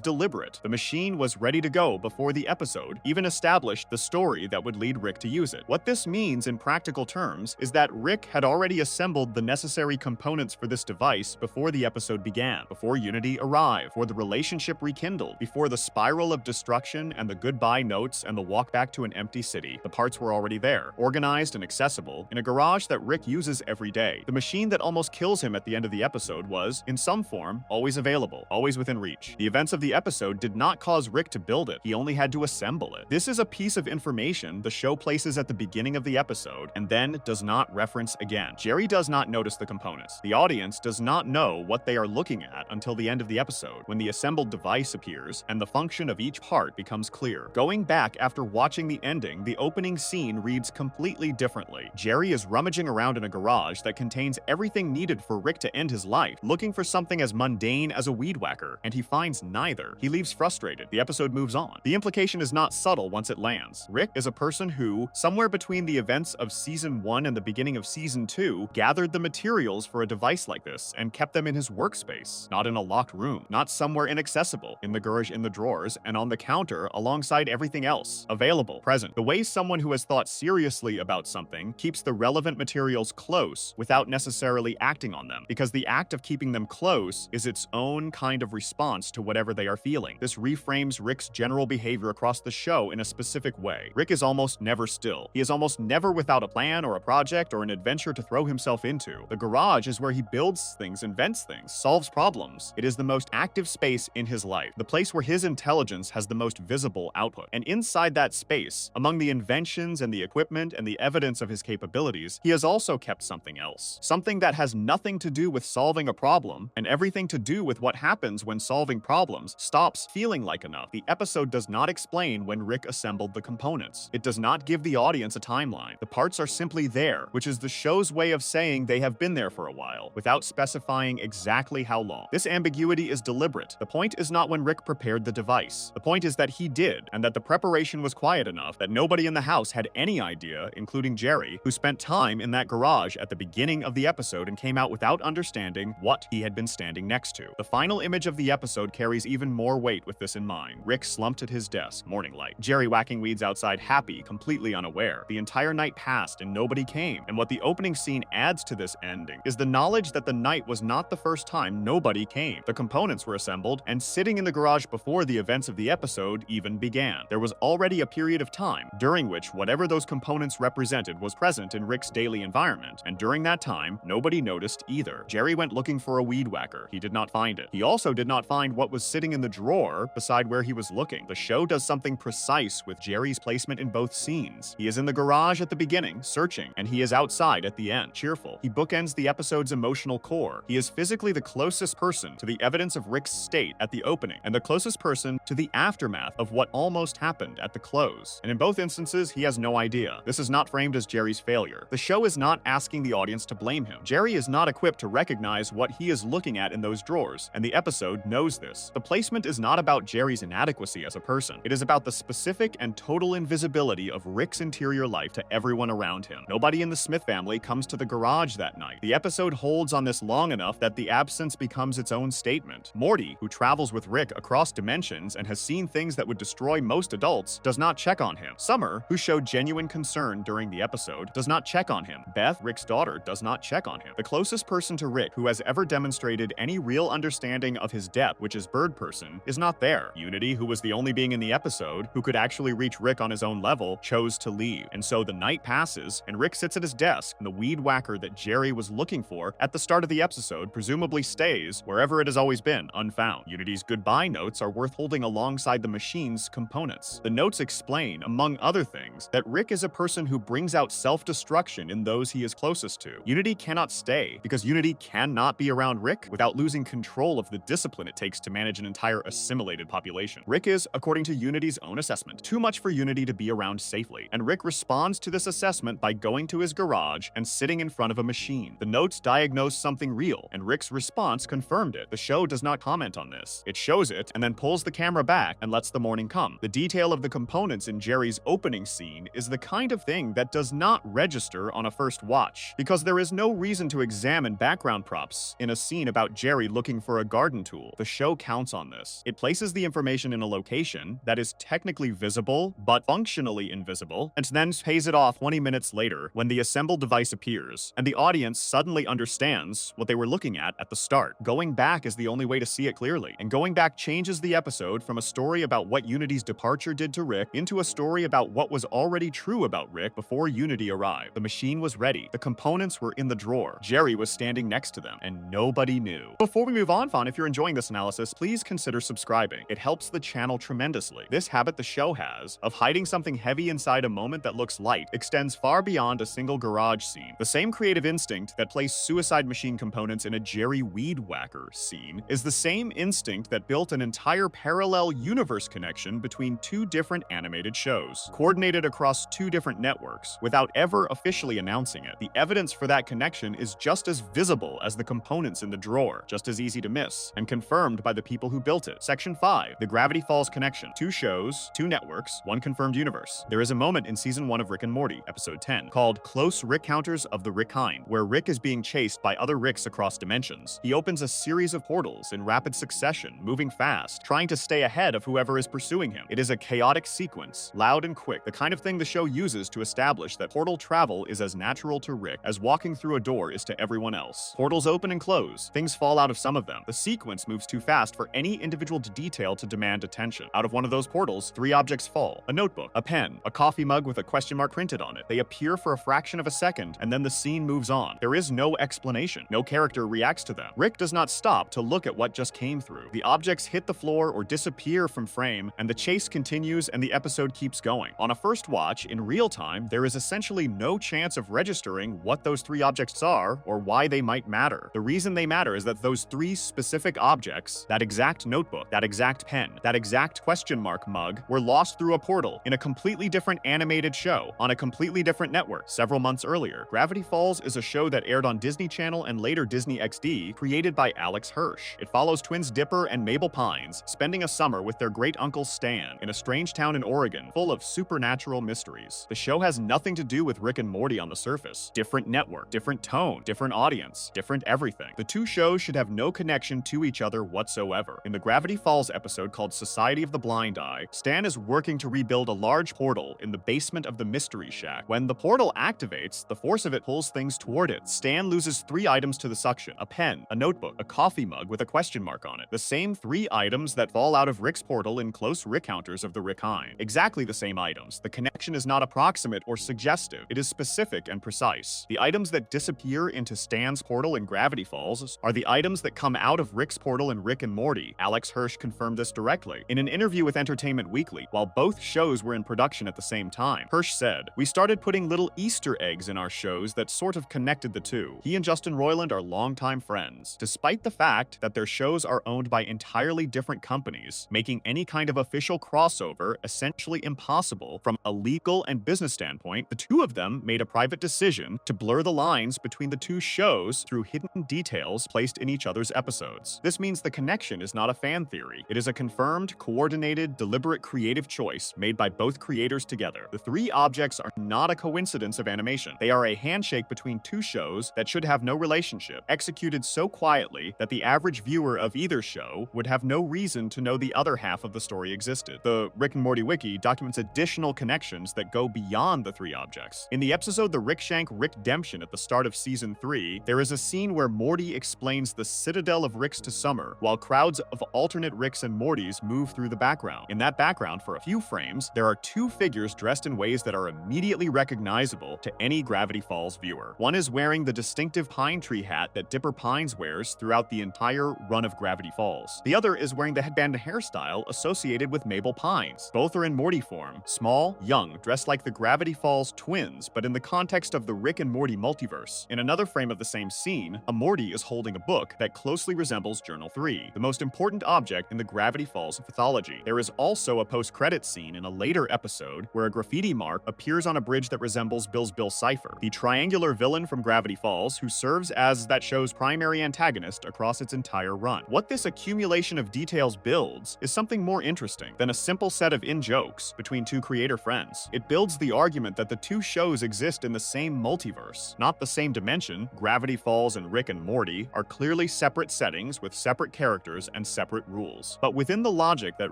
Speaker 1: deliberate. The machine was ready to go before the episode even established the story that would lead Rick to use it. What this means in practical terms is that Rick had already assembled the necessary components for this device before the episode began, before Unity arrived, before the relationship rekindled, before the spiral of destruction and the goodbye notes and the walk back to an empty city. The parts were already there, organized and accessible, in a garage that Rick uses every day. The machine that almost kills him at the end of the episode was, in some form, always available, always within reach. The events of the episode did not cause Rick to build it, he only had to assemble it. This is a piece of information the show places at the beginning of the episode and then does not reference again. Jerry does not notice the components. The audience does not know what they are looking at until the end of the episode, when the assembled device appears and the function of each part becomes clear. Going back after watching the ending, the opening scene reads completely differently. Jerry is rummaging around in a garage that contains everything needed for Rick to end his life, looking for something as mundane as a weed whacker, and he finds neither. He leaves frustrated. The episode moves on. The implication is not subtle once it lands. Rick is a person who, somewhere between the events of Season 1 and the beginning of Season 2, gathered the materials for a device like this and kept them in his workspace, not in a locked room, not somewhere inaccessible, in the garage, in the drawers, and on the counter alongside everything else. Available, present. The way someone who has thought seriously about something keeps the relevant materials close without necessarily acting on them, because the act of keeping them close is its own kind of response to whatever they are feeling. This reframes Rick's general behavior across the show in a specific way. Rick is almost never still. He is almost never without a plan or a project or an adventure to throw himself into. The garage is where he builds things, invents things, solves problems. It is the most active space in his life, the place where his intelligence has the most visible output. And inside that space, among the inventions and the equipment and the evidence of his capabilities, he has also kept something else. Something that has nothing to do with solving a problem and everything to do with what happens when solving problems stops feeling like enough. The episode does not explain when Rick assembled the components. It does not give the audience a timeline. The parts are simply there, which is the show's way of saying they have been there for a while, without specifying exactly how long. This ambiguity is deliberate. The point is not when Rick prepared the device. The point is that he did, and that the preparation was quiet enough that nobody in the house had any idea, including Jerry, who spent time in that garage at the beginning of the episode and came out without understanding what he had been standing next to. The final image of the episode carries even more weight with this in mind. Rick slumped at his desk, morning light. Jerry whacking weeds outside, happy, completely unaware. The entire night passed and nobody came. And what the opening scene adds to this ending is the knowledge that the night was not the first time nobody came. The components were assembled and sitting in the garage before the events of the episode even began. There was already a period of time during which whatever those components represented was present in Rick's daily environment, and during that time, nobody noticed either. Jerry went looking for a weed whacker. He did not find it. He also did not find what was sitting in the drawer beside where he was looking. The show does something precise with Jerry's placement in both scenes. He is in the garage at the beginning, searching, and he is outside at the end, cheerful. He bookends the episode's emotional core. He is physically the closest person to the evidence of Rick's state at the opening, and the closest person to the aftermath of what almost happened at the close. And in both instances, he has no idea. This is not framed as Jerry's failure. The show is not asking the audience to blame him. Jerry is not equipped to recognize what he is looking at in those drawers, and the episode knows this. The placement is not about Jerry's inadequacy as a person. It is about the specific and total invisibility of Rick's interior life to everyone around him. Nobody in the Smith family comes to the garage that night. The episode holds on this long enough that the absence becomes its own statement. Morty, who travels with Rick across dimensions and has seen things that would destroy most adults, does not check on him. Summer, who showed genuine concern during the episode, does not check on him. Beth, Rick's daughter, does not check on him. The closest person to Rick who has ever demonstrated any real understanding of his depth, which is Bird Person, is not there. Unity, who was the only being in the episode who could actually reach Rick on his own level, chose to leave. And so the night passes, and Rick sits at his desk, and the weed whacker that Jerry was looking for at the start of the episode presumably stays wherever it has always been, unfound. Unity's goodbye notes are worth holding alongside the machine's components. The notes explain, among other things, that Rick is a person who brings out self-destruction in those he is closest to. Unity cannot stay, because Unity cannot be around Rick without losing control of the discipline it takes to manage an entire assimilated population. Rick is, according to Unity's own assessment, too much for Unity to be around safely, and Rick responds to this assessment by going to his garage and sitting in front of a machine. The notes diagnose something real, and Rick's response confirmed it. The show does not comment on this. It shows it, and then pulls the camera back and lets the morning come. The detail of the components in Jerry's opening scene is the kind of thing that does not register on a first watch. much, because there is no reason to examine background props in a scene about Jerry looking for a garden tool. The show counts on this. It places the information in a location that is technically visible, but functionally invisible, and then pays it off 20 minutes later when the assembled device appears, and the audience suddenly understands what they were looking at the start. Going back is the only way to see it clearly, and going back changes the episode from a story about what Unity's departure did to Rick into a story about what was already true about Rick before Unity arrived. The machine was ready, the components were in the drawer, Jerry was standing next to them, and nobody knew. Before we move on, if you're enjoying this analysis, please consider subscribing. It helps the channel tremendously. This habit the show has of hiding something heavy inside a moment that looks light extends far beyond a single garage scene. The same creative instinct that placed suicide machine components in a Jerry weed whacker scene is the same instinct that built an entire parallel universe connection between two different animated shows, coordinated across two different networks, without ever officially announcing it. The evidence for that connection is just as visible as the components in the drawer, just as easy to miss, and confirmed by the people who built it. Section 5. The Gravity Falls Connection. 2 shows, 2 networks, 1 confirmed universe. There is a moment in Season 1 of Rick and Morty, Episode 10, called Close Rick Counters of the Rick Kind, where Rick is being chased by other Ricks across dimensions. He opens a series of portals in rapid succession, moving fast, trying to stay ahead of whoever is pursuing him. It is a chaotic sequence, loud and quick, the kind of thing the show uses to establish that portal travel is as natural to Rick as walking through a door is to everyone else. Portals open and close, things fall out of some of them. The sequence moves too fast for any individual detail to demand attention. Out of one of those portals, 3 objects fall: a notebook, a pen, a coffee mug with a question mark printed on it. They appear for a fraction of a second, and then the scene moves on. There is no explanation. No character reacts to them. Rick does not stop to look at what just came through. The objects hit the floor or disappear from frame, and the chase continues and the episode keeps going. On a first watch, in real time, there is essentially no chance of registering what those 3 objects are or why they might matter. The reason they matter is that those 3 specific objects, that exact notebook, that exact pen, that exact question mark mug, were lost through a portal in a completely different animated show on a completely different network several months earlier. Gravity Falls is a show that aired on Disney Channel and later Disney XD, created by Alex Hirsch. It follows twins Dipper and Mabel Pines spending a summer with their great-uncle Stan in a strange town in Oregon full of supernatural mysteries. The show has nothing to do with Rick and Morty on the surface. Different network, different tone, different audience, different everything. The 2 shows should have no connection to each other whatsoever. In the Gravity Falls episode called Society of the Blind Eye, Stan is working to rebuild a large portal in the basement of the Mystery Shack. When the portal activates, the force of it pulls things toward it. Stan loses 3 items to the suction: a pen, a notebook, a coffee mug with a question mark on it. The same 3 items that fall out of Rick's portal in Close Rick Counters of the Rick Kind. Exactly the same items. The connection is not approximate or suggestive. It is specific and precise. The items that disappear into Stan's portal in Gravity Falls are the items that come out of Rick's portal in Rick and Morty. Alex Hirsch confirmed this directly. In an interview with Entertainment Weekly, while both shows were in production at the same time, Hirsch said, "We started putting little Easter eggs in our shows that sort of connected the 2. He and Justin Roiland are longtime friends. Despite the fact that their shows are owned by entirely different companies, making any kind of official crossover essentially impossible from a legal and business standpoint, the 2 of them made a private decision to blur the lines between the 2 shows through hidden details placed in each other's episodes. This means the connection is not a fan theory. It is a confirmed, coordinated, deliberate creative choice made by both creators together. The 3 objects are not a coincidence of animation. They are a handshake between 2 shows that should have no relationship, executed so quietly that the average viewer of either show would have no reason to know the other half of the story existed. The Rick and Morty Wiki documents additional connections that go beyond the 3 objects. In the episode The Rick Shank Rickdemption at the start of Season 3, there is a scene where Morty explains the citadel of Ricks to Summer, while crowds of alternate Ricks and Mortys move through the background. In that background, for a few frames, there are 2 figures dressed in ways that are immediately recognizable to any Gravity Falls viewer. One is wearing the distinctive pine tree hat that Dipper Pines wears throughout the entire run of Gravity Falls. The other is wearing the headband hairstyle associated with Mabel Pines. Both are in Morty form, small, young, dressed like the Gravity Falls twins, but in the context of the Rick and Morty multiverse. In another frame of the same scene, a Morty is holding a book that closely resembles Journal 3, the most important object in the Gravity Falls mythology. There is also a post-credits scene in a later episode where a graffiti mark appears on a bridge that resembles Bill's Bill Cipher, the triangular villain from Gravity Falls who serves as that show's primary antagonist across its entire run. What this accumulation of details builds is something more interesting than a simple set of in-jokes between 2 creator friends. It builds the argument that the 2 shows exist in the same multiverse multiverse. Not the same dimension, Gravity Falls and Rick and Morty are clearly separate settings with separate characters and separate rules. But within the logic that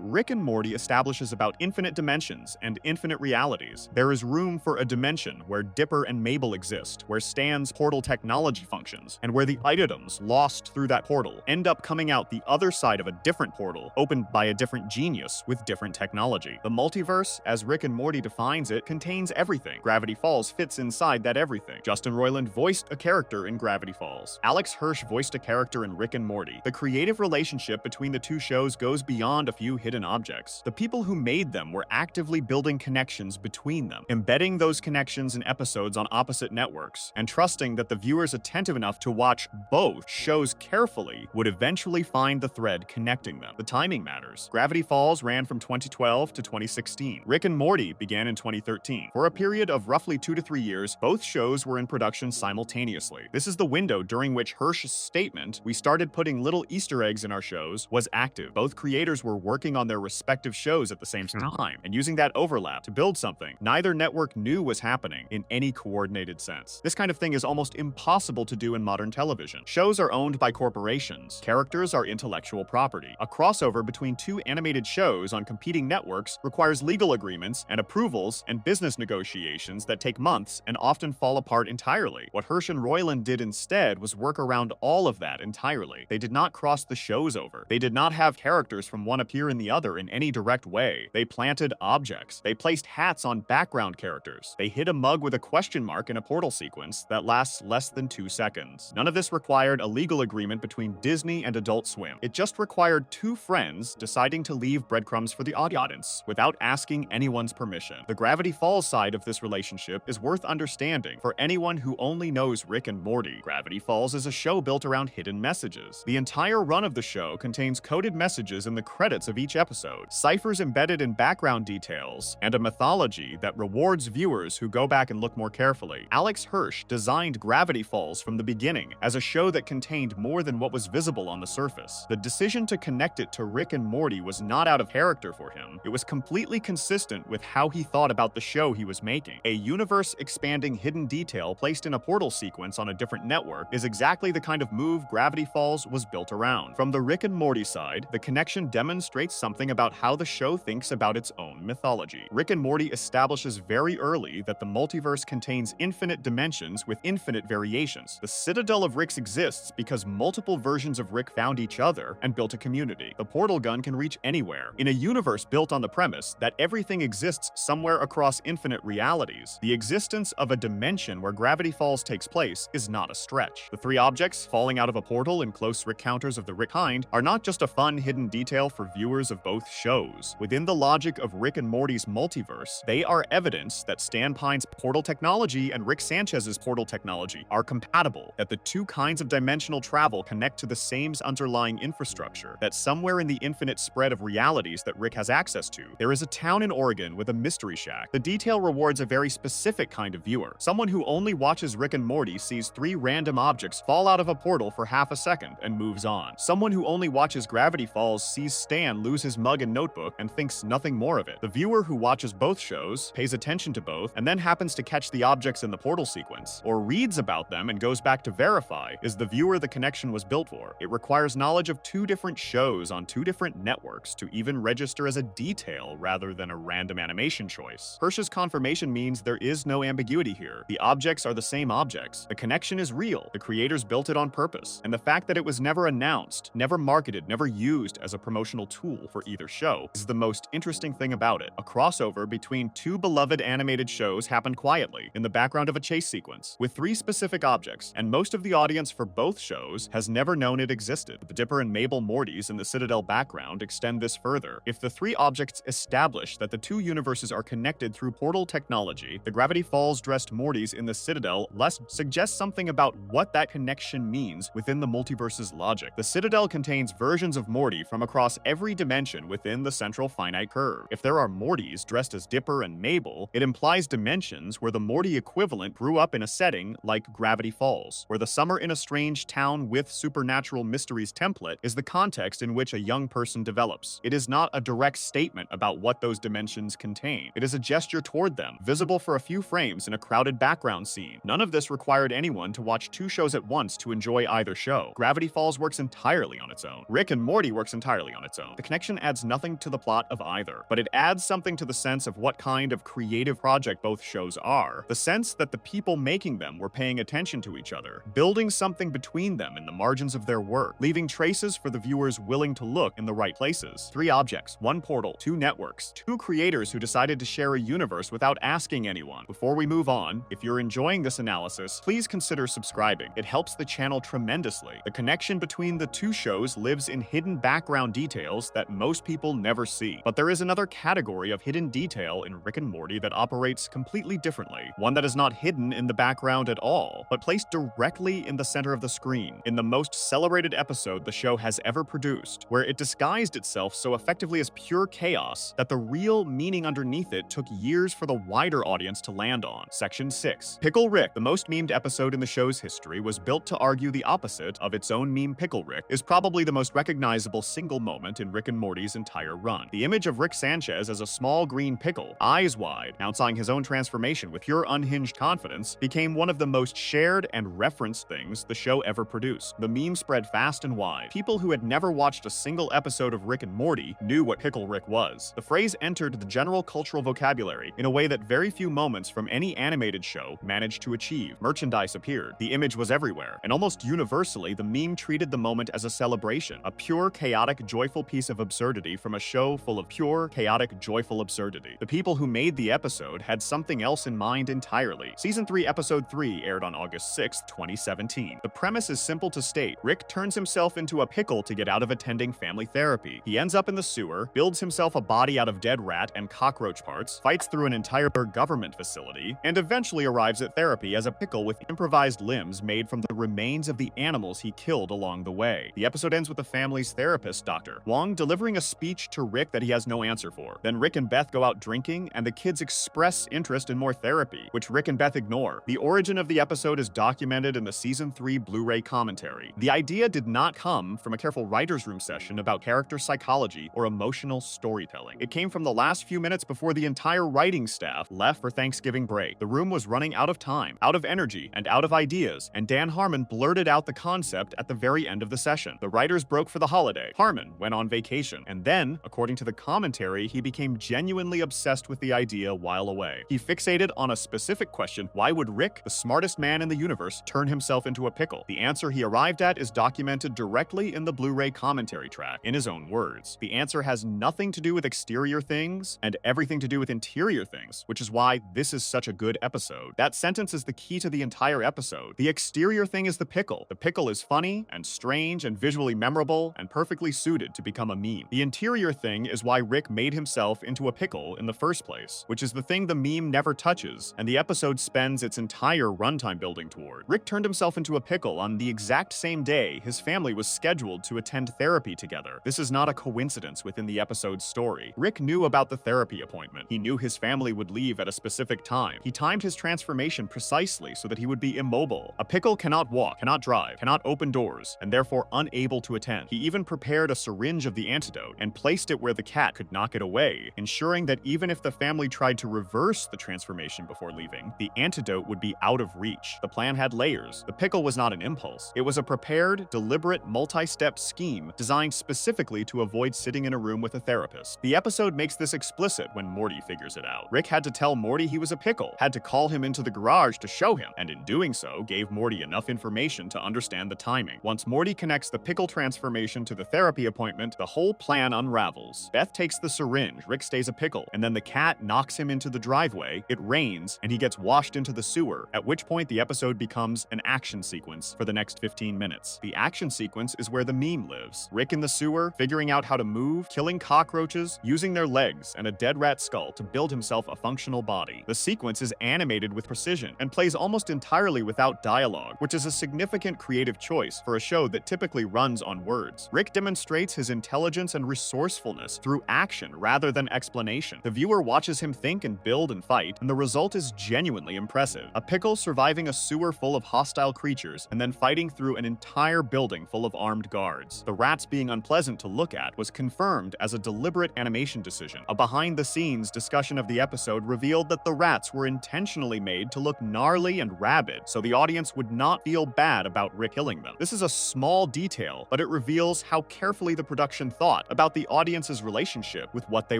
Speaker 1: Rick and Morty establishes about infinite dimensions and infinite realities, there is room for a dimension where Dipper and Mabel exist, where Stan's portal technology functions, and where the items lost through that portal end up coming out the other side of a different portal, opened by a different genius with different technology. The multiverse, as Rick and Morty defines it, contains everything. Gravity Falls fits inside that everything. Justin Roiland voiced a character in Gravity Falls. Alex Hirsch voiced a character in Rick and Morty. The creative relationship between the two shows goes beyond a few hidden objects. The people who made them were actively building connections between them, embedding those connections in episodes on opposite networks, and trusting that the viewers attentive enough to watch both shows carefully would eventually find the thread connecting them. The timing matters. Gravity Falls ran from 2012 to 2016. Rick and Morty began in 2013. For a period of roughly 2 to 3 years, both shows were in production simultaneously. This is the window during which Hirsch's statement, "We started putting little Easter eggs in our shows," was active. Both creators were working on their respective shows at the same time, and using that overlap to build something neither network knew was happening in any coordinated sense. This kind of thing is almost impossible to do in modern television. Shows are owned by corporations. Characters are intellectual property. A crossover between two animated shows on competing networks requires legal agreements and approvals and business negotiations that take months and often fall apart entirely. What Hirsch and Roiland did instead was work around all of that entirely. They did not cross the shows over. They did not have characters from one appear in the other in any direct way. They planted objects. They placed hats on background characters. They hid a mug with a question mark in a portal sequence that lasts less than 2 seconds. None of this required a legal agreement between Disney and Adult Swim. It just required two friends deciding to leave breadcrumbs for the audience without asking anyone's permission. The Gravity Falls side of this relationship is worth understanding for anyone who only knows Rick and Morty. Gravity Falls is a show built around hidden messages. The entire run of the show contains coded messages in the credits of each episode, ciphers embedded in background details, and a mythology that rewards viewers who go back and look more carefully. Alex Hirsch designed Gravity Falls from the beginning as a show that contained more than what was visible on the surface. The decision to connect it to Rick and Morty was not out of character for him. It was completely consistent with how he thought about the show he was making. A universe-expanding hidden detail placed in a portal sequence on a different network is exactly the kind of move Gravity Falls was built around. From the Rick and Morty side, the connection demonstrates something about how the show thinks about its own mythology. Rick and Morty establishes very early that the multiverse contains infinite dimensions with infinite variations. The Citadel of Ricks exists because multiple versions of Rick found each other and built a community. The portal gun can reach anywhere. In a universe built on the premise that everything exists somewhere across infinite realities, the existence of a dimension where Gravity Falls takes place is not a stretch. The three objects falling out of a portal in close encounters of the Rick kind are not just a fun hidden detail for viewers of both shows. Within the logic of Rick and Morty's multiverse, they are evidence that Stan Pine's portal technology and Rick Sanchez's portal technology are compatible, that the two kinds of dimensional travel connect to the same underlying infrastructure, that somewhere in the infinite spread of realities that Rick has access to, there is a town in Oregon with a mystery shack. The detail rewards a very specific kind of viewer. Someone who only watches Rick and Morty sees 3 random objects fall out of a portal for half a second and moves on. Someone who only watches Gravity Falls sees Stan lose his mug and notebook and thinks nothing more of it. The viewer who watches both shows, pays attention to both, and then happens to catch the objects in the portal sequence, or reads about them and goes back to verify, is the viewer the connection was built for. It requires knowledge of 2 different shows on 2 different networks to even register as a detail rather than a random animation choice. Hirsch's confirmation means there is no ambiguity here. The objects are the same objects. The connection is real. The creators built it on purpose. And the fact that it was never announced, never marketed, never used as a promotional tool for either show is the most interesting thing about it. A crossover between 2 beloved animated shows happened quietly in the background of a chase sequence with 3 specific objects, and most of the audience for both shows has never known it existed. The Dipper and Mabel Mortys in the Citadel background extend this further. If the 3 objects establish that the 2 universes are connected through portal technology, the Gravity Falls dressed Mortys in the Citadel suggests something about what that connection means within the multiverse's logic. The Citadel contains versions of Morty from across every dimension within the central finite curve. If there are Mortys dressed as Dipper and Mabel, it implies dimensions where the Morty equivalent grew up in a setting like Gravity Falls, where the summer in a strange town with supernatural mysteries template is the context in which a young person develops. It is not a direct statement about what those dimensions contain. It is a gesture toward them, visible for a few frames in a crowded background background scene. None of this required anyone to watch two shows at once to enjoy either show. Gravity Falls works entirely on its own. Rick and Morty works entirely on its own. The connection adds nothing to the plot of either, but it adds something to the sense of what kind of creative project both shows are. The sense that the people making them were paying attention to each other, building something between them in the margins of their work, leaving traces for the viewers willing to look in the right places. 3 objects, 1 portal, 2 networks, 2 creators who decided to share a universe without asking anyone. Before we move on, if you're enjoying this analysis, please consider subscribing. It helps the channel tremendously. The connection between the two shows lives in hidden background details that most people never see. But there is another category of hidden detail in Rick and Morty that operates completely differently. One that is not hidden in the background at all, but placed directly in the center of the screen, in the most celebrated episode the show has ever produced, where it disguised itself so effectively as pure chaos that the real meaning underneath it took years for the wider audience to land on. Section 6. Pickle Rick, the most memed episode in the show's history, was built to argue the opposite of its own meme. Pickle Rick is probably the most recognizable single moment in Rick and Morty's entire run. The image of Rick Sanchez as a small green pickle, eyes wide, announcing his own transformation with pure unhinged confidence, became one of the most shared and referenced things the show ever produced. The meme spread fast and wide. People who had never watched a single episode of Rick and Morty knew what Pickle Rick was. The phrase entered the general cultural vocabulary in a way that very few moments from any animated show managed to achieve. Merchandise appeared, the image was everywhere, and almost universally the meme treated the moment as a celebration, a pure, chaotic, joyful piece of absurdity from a show full of pure, chaotic, joyful absurdity. The people who made the episode had something else in mind entirely. Season 3, Episode 3 aired on August 6, 2017. The premise is simple to state. Rick turns himself into a pickle to get out of attending family therapy. He ends up in the sewer, builds himself a body out of dead rat and cockroach parts, fights through an entire government facility, and eventually arrives at therapy as a pickle with improvised limbs made from the remains of the animals he killed along the way. The episode ends with the family's therapist, Dr. Wong, delivering a speech to Rick that he has no answer for. Then Rick and Beth go out drinking, and the kids express interest in more therapy, which Rick and Beth ignore. The origin of the episode is documented in the Season 3 Blu-ray commentary. The idea did not come from a careful writer's room session about character psychology or emotional storytelling. It came from the last few minutes before the entire writing staff left for Thanksgiving break. The room was running out of time, out of energy, and out of ideas, and Dan Harmon blurted out the concept at the very end of the session. The writers broke for the holiday. Harmon went on vacation, and then, according to the commentary, he became genuinely obsessed with the idea while away. He fixated on a specific question: why would Rick, the smartest man in the universe, turn himself into a pickle? The answer he arrived at is documented directly in the Blu-ray commentary track, in his own words. The answer has nothing to do with exterior things and everything to do with interior things, which is why this is such a good episode. That sentence is the key to the entire episode. The exterior thing is the pickle. The pickle is funny and strange and visually memorable and perfectly suited to become a meme. The interior thing is why Rick made himself into a pickle in the first place, which is the thing the meme never touches, and the episode spends its entire runtime building toward. Rick turned himself into a pickle on the exact same day his family was scheduled to attend therapy together. This is not a coincidence within the episode's story. Rick knew about the therapy appointment. He knew his family would leave at a specific time. He timed his transformation precisely so that he would be immobile. A pickle cannot walk, cannot drive, cannot open doors, and therefore unable to attend. He even prepared a syringe of the antidote and placed it where the cat could knock it away, ensuring that even if the family tried to reverse the transformation before leaving, the antidote would be out of reach. The plan had layers. The pickle was not an impulse. It was a prepared, deliberate, multi-step scheme designed specifically to avoid sitting in a room with a therapist. The episode makes this explicit when Morty figures it out. Rick had to tell Morty he was a pickle, had to call him into the garage to show him, and in doing so, gave Morty enough information to understand the timing. Once Morty connects the pickle transformation to the therapy appointment, the whole plan unravels. Beth takes the syringe, Rick stays a pickle, and then the cat knocks him into the driveway, it rains, and he gets washed into the sewer, at which point the episode becomes an action sequence for the next 15 minutes. The action sequence is where the meme lives. Rick in the sewer, figuring out how to move, killing cockroaches, using their legs and a dead rat skull to build himself a functional body. The sequence is animated with precision and plays almost entirely without dialogue, which is a significant creative choice for a show that typically runs on words. Rick demonstrates his intelligence and resourcefulness through action rather than explanation. The viewer watches him think and build and fight, and the result is genuinely impressive. A pickle surviving a sewer full of hostile creatures and then fighting through an entire building full of armed guards. The rats being unpleasant to look at was confirmed as a deliberate animation decision. A behind-the-scenes discussion of the episode revealed that the rats were intentionally made made to look gnarly and rabid so the audience would not feel bad about Rick killing them. This is a small detail, but it reveals how carefully the production thought about the audience's relationship with what they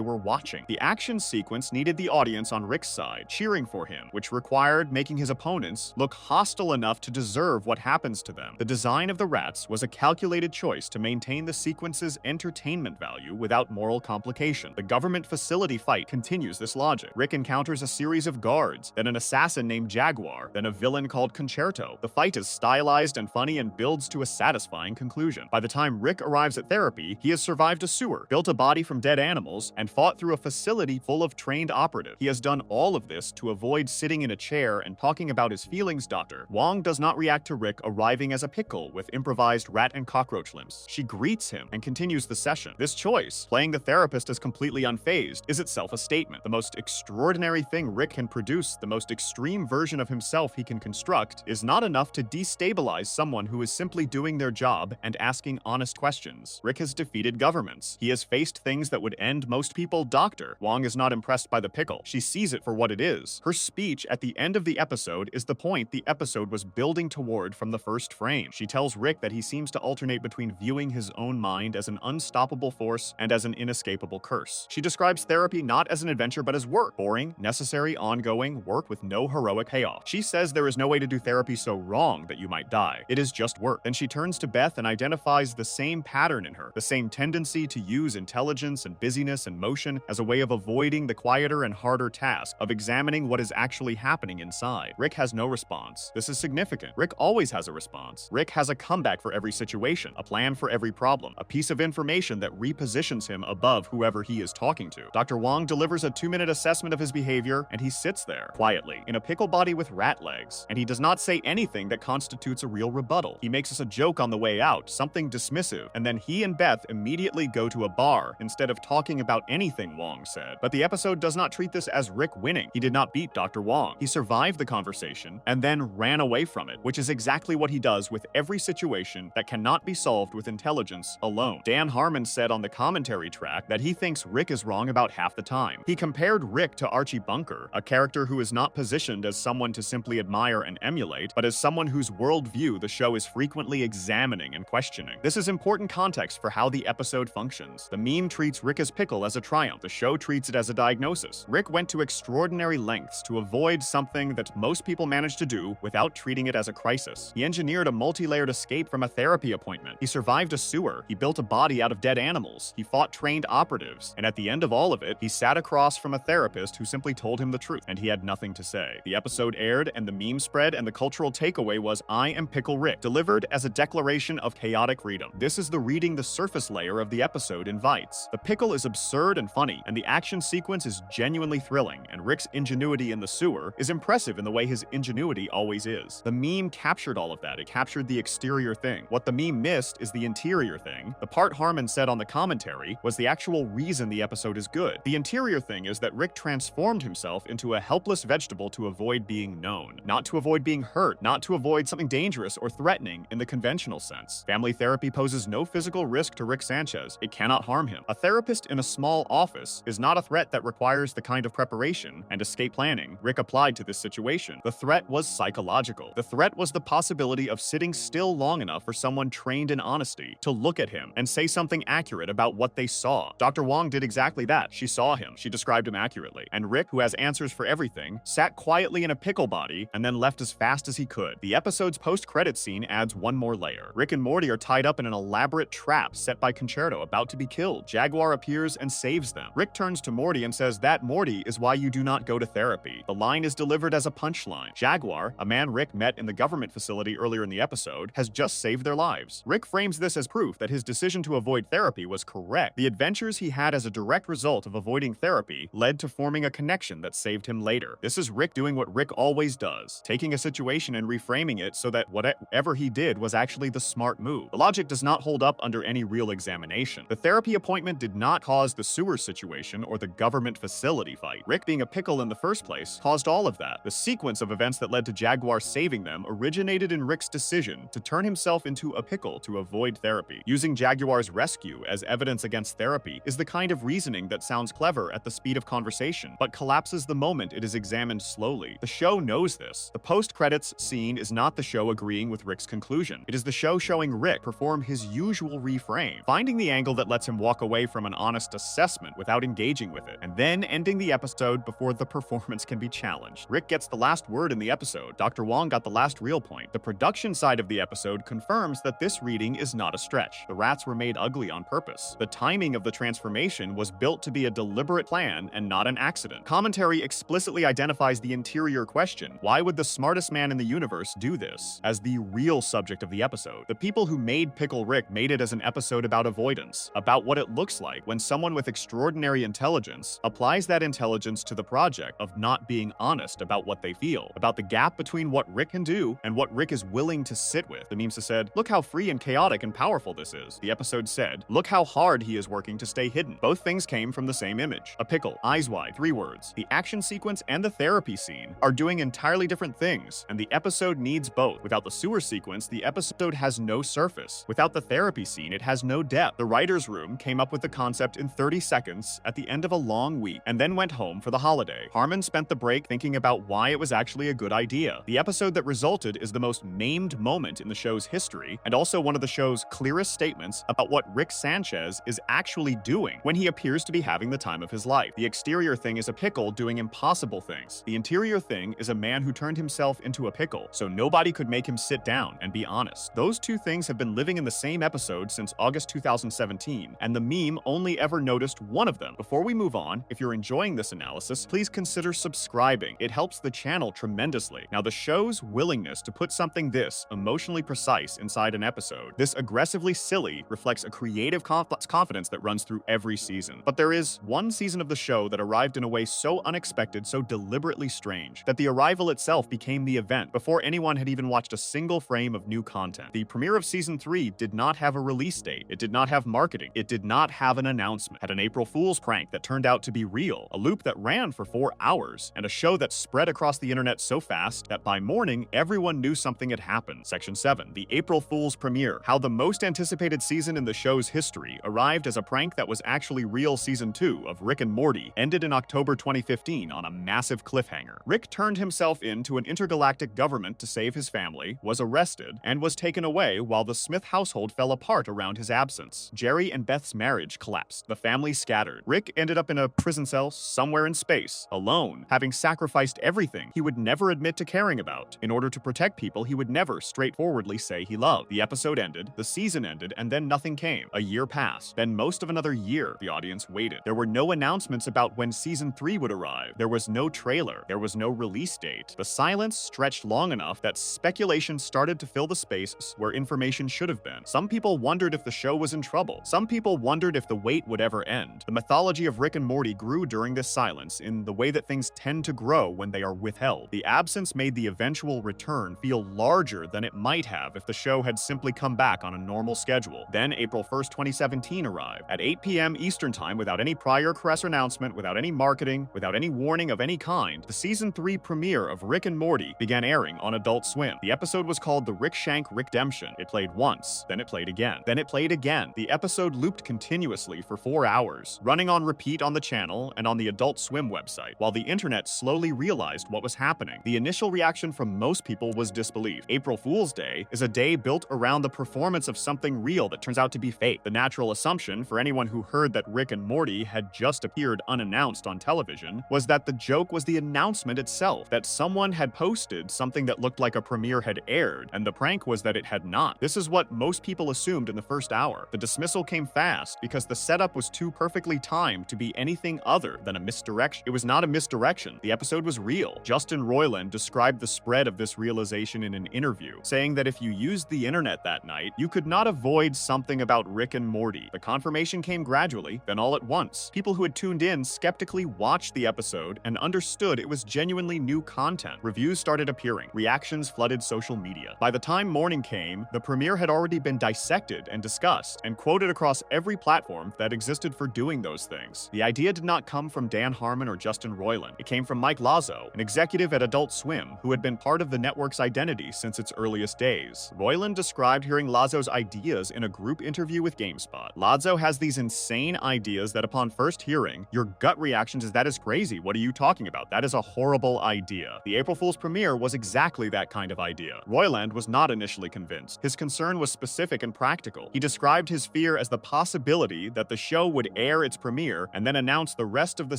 Speaker 1: were watching. The action sequence needed the audience on Rick's side, cheering for him, which required making his opponents look hostile enough to deserve what happens to them. The design of the rats was a calculated choice to maintain the sequence's entertainment value without moral complication. The government facility fight continues this logic. Rick encounters a series of guards, then an assassin named Jaguar, then a villain called Concerto. The fight is stylized and funny and builds to a satisfying conclusion. By the time Rick arrives at therapy, he has survived a sewer, built a body from dead animals, and fought through a facility full of trained operatives. He has done all of this to avoid sitting in a chair and talking about his feelings. Dr. Wong does not react to Rick arriving as a pickle with improvised rat and cockroach limbs. She greets him and continues the session. This choice, playing the therapist as completely unfazed, is itself a statement. The most extraordinary thing Rick can produce, the most extreme version of himself he can construct, is not enough to destabilize someone who is simply doing their job and asking honest questions. Rick has defeated governments. He has faced things that would end most people. Dr. Wong is not impressed by the pickle. She sees it for what it is. Her speech at the end of the episode is the point the episode was building toward from the first frame. She tells Rick that he seems to alternate between viewing his own mind as an unstoppable force and as an inescapable curse. She describes therapy not as an adventure but as work. Boring, necessary, ongoing work with no heroic payoff. She says there is no way to do therapy so wrong that you might die. It is just work. Then she turns to Beth and identifies the same pattern in her, the same tendency to use intelligence and busyness and motion as a way of avoiding the quieter and harder task of examining what is actually happening inside. Rick has no response. This is significant. Rick always has a response. Rick has a comeback for every situation, a plan for every problem, a piece of information that repositions him above whoever he is talking to. Dr. Wong delivers a 2-minute assessment of his behavior, and he sits there, quietly, in a pickle body with rat legs, and he does not say anything that constitutes a real rebuttal. He makes us a joke on the way out, something dismissive, and then he and Beth immediately go to a bar instead of talking about anything Wong said. But the episode does not treat this as Rick winning. He did not beat Dr. Wong. He survived the conversation and then ran away from it, which is exactly what he does with every situation that cannot be solved with intelligence alone. Dan Harmon said on the commentary track that he thinks Rick is wrong about half the time. He compared Rick to Archie Bunker, a character who is not positioned as someone to simply admire and emulate, but as someone whose worldview the show is frequently examining and questioning. This is important context for how the episode functions. The meme treats Rick as pickle as a triumph. The show treats it as a diagnosis. Rick went to extraordinary lengths to avoid something that most people manage to do without treating it as a crisis. He engineered a multi-layered escape from a therapy appointment. He survived a sewer. He built a body out of dead animals. He fought trained operatives. And at the end of all of it, he sat across from a therapist who simply told him the truth, and he had nothing to say. The episode aired, and the meme spread, and the cultural takeaway was, "I am Pickle Rick," delivered as a declaration of chaotic freedom. This is the reading the surface layer of the episode invites. The pickle is absurd and funny, and the action sequence is genuinely thrilling, and Rick's ingenuity in the sewer is impressive in the way his ingenuity always is. The meme captured all of that. It captured the exterior thing. What the meme missed is the interior thing. The part Harmon said on the commentary was the actual reason the episode is good. The interior thing is that Rick transformed himself into a helpless vegetable to avoid being known, not to avoid being hurt, not to avoid something dangerous or threatening in the conventional sense. Family therapy poses no physical risk to Rick Sanchez. It cannot harm him. A therapist in a small office is not a threat that requires the kind of preparation and escape planning Rick applied to this situation. The threat was psychological. The threat was the possibility of sitting still long enough for someone trained in honesty to look at him and say something accurate about what they saw. Dr. Wong did exactly that. She saw him. She described him accurately. And Rick, who has answers for everything, sat quietly in a pickle body and then left as fast as he could. The episode's post-credit scene adds one more layer. Rick and Morty are tied up in an elaborate trap set by Concerto, about to be killed. Jaguar appears and saves them. Rick turns to Morty and says that Morty is why you do not go to therapy. The line is delivered as a punchline. Jaguar, a man Rick met in the government facility earlier in the episode, has just saved their lives. Rick frames this as proof that his decision to avoid therapy was correct. The adventures he had as a direct result of avoiding therapy led to forming a connection that saved him later. This is Rick doing what Rick always does, taking a situation and reframing it so that whatever he did was actually the smart move. The logic does not hold up under any real examination. The therapy appointment did not cause the sewer situation or the government facility fight. Rick being a pickle in the first place caused all of that. The sequence of events that led to Jaguar saving them originated in Rick's decision to turn himself into a pickle to avoid therapy. Using Jaguar's rescue as evidence against therapy is the kind of reasoning that sounds clever at the speed of conversation, but collapses the moment it is examined slowly slowly. The show knows this. The post-credits scene is not the show agreeing with Rick's conclusion. It is the show showing Rick perform his usual reframe, finding the angle that lets him walk away from an honest assessment without engaging with it, and then ending the episode before the performance can be challenged. Rick gets the last word in the episode. Dr. Wong got the last real point. The production side of the episode confirms that this reading is not a stretch. The rats were made ugly on purpose. The timing of the transformation was built to be a deliberate plan and not an accident. Commentary explicitly identifies the interior question: why would the smartest man in the universe do this? As the real subject of the episode. The people who made Pickle Rick made it as an episode about avoidance, about what it looks like when someone with extraordinary intelligence applies that intelligence to the project of not being honest about what they feel, about the gap between what Rick can do and what Rick is willing to sit with. The meme said, "Look how free and chaotic and powerful this is." The episode said, "Look how hard he is working to stay hidden." Both things came from the same image. A pickle, eyes wide, 3 words. The action sequence and the therapy scene are doing entirely different things, and the episode needs both. Without the sewer sequence, the episode has no surface. Without the therapy scene, it has no depth. The writer's room came up with the concept in 30 seconds at the end of a long week, and then went home for the holiday. Harmon spent the break thinking about why it was actually a good idea. The episode that resulted is the most maimed moment in the show's history, and also one of the show's clearest statements about what Rick Sanchez is actually doing when he appears to be having the time of his life. The exterior thing is a pickle doing impossible things. The interior thing is a man who turned himself into a pickle, so nobody could make him sit down and be honest. Those two things have been living in the same episode since August 2017, and the meme only ever noticed one of them. Before we move on, if you're enjoying this analysis, please consider subscribing. It helps the channel tremendously. Now, the show's willingness to put something this emotionally precise inside an episode, this aggressively silly, reflects a creative confidence that runs through every season. But there is one season of the show that arrived in a way so unexpected, so deliberately strange, that the arrival itself became the event before anyone had even watched a single frame of new content. The premiere of season 3 did not have a release date. It did not have marketing. It did not have an announcement. Had an April Fool's prank that turned out to be real, a loop that ran for 4 hours, and a show that spread across the internet so fast that by morning, everyone knew something had happened. Section 7, the April Fool's premiere. How the most anticipated season in the show's history arrived as a prank that was actually real. Season 2 of Rick and Morty ended in October 2015 on a massive cliffhanger. Rick turned himself into an intergalactic government to save his family, was arrested, and was taken away while the Smith household fell apart around his absence. Jerry and Beth's marriage collapsed. The family scattered. Rick ended up in a prison cell somewhere in space, alone, having sacrificed everything he would never admit to caring about in order to protect people he would never straightforwardly say he loved. The episode ended, the season ended, and then nothing came. A year passed. Then most of another year, the audience waited. There were no announcements about when season 3 would arrive. There was no trailer. There was no release date. The silence stretched long enough that speculation started to fill the space where information should have been. Some people wondered if the show was in trouble. Some people wondered if the wait would ever end. The mythology of Rick and Morty grew during this silence in the way that things tend to grow when they are withheld. The absence made the eventual return feel larger than it might have if the show had simply come back on a normal schedule. Then April 1st, 2017 arrived. At 8 p.m. Eastern Time, without any prior press announcement, without any marketing, without any warning of any kind, the season 3 premiere of Rick and Morty began airing on Adult Swim. The episode was called The Rick Shank Rickdemption. It played once, then it played again, then it played again. The episode looped continuously for 4 hours, running on repeat on the channel and on the Adult Swim website, while the internet slowly realized what was happening. The initial reaction from most people was disbelief. April Fool's Day is a day built around the performance of something real that turns out to be fake. The natural assumption for anyone who heard that Rick and Morty had just appeared unannounced on television was that the joke was the announcement itself, that someone had posted something that looked like a premiere had aired, and the prank was that it had not. This is what most people assumed in the first hour. The dismissal came fast because the setup was too perfectly timed to be anything other than a misdirection. It was not a misdirection. The episode was real. Justin Roiland described the spread of this realization in an interview, saying that if you used the internet that night, you could not avoid something about Rick and Morty. The confirmation came gradually, then all at once. People who had tuned in skeptically watched the episode and understood it was genuinely new content. Reviews started appearing. Reactions flooded social media. By the time morning came, the premiere had already been dissected and discussed and quoted across every platform that existed for doing those things. The idea did not come from Dan Harmon or Justin Roiland. It came from Mike Lazo, an executive at Adult Swim who had been part of the network's identity since its earliest days. Roiland described hearing Lazo's ideas in a group interview with GameSpot. Lazo has these insane ideas that upon first hearing, your gut reaction is, "That is crazy. What are you talking about? That is a horrible idea. The April Fool's premiere was exactly that kind of idea. Roiland was not initially convinced. His concern was specific and practical. He described his fear as the possibility that the show would air its premiere and then announce the rest of the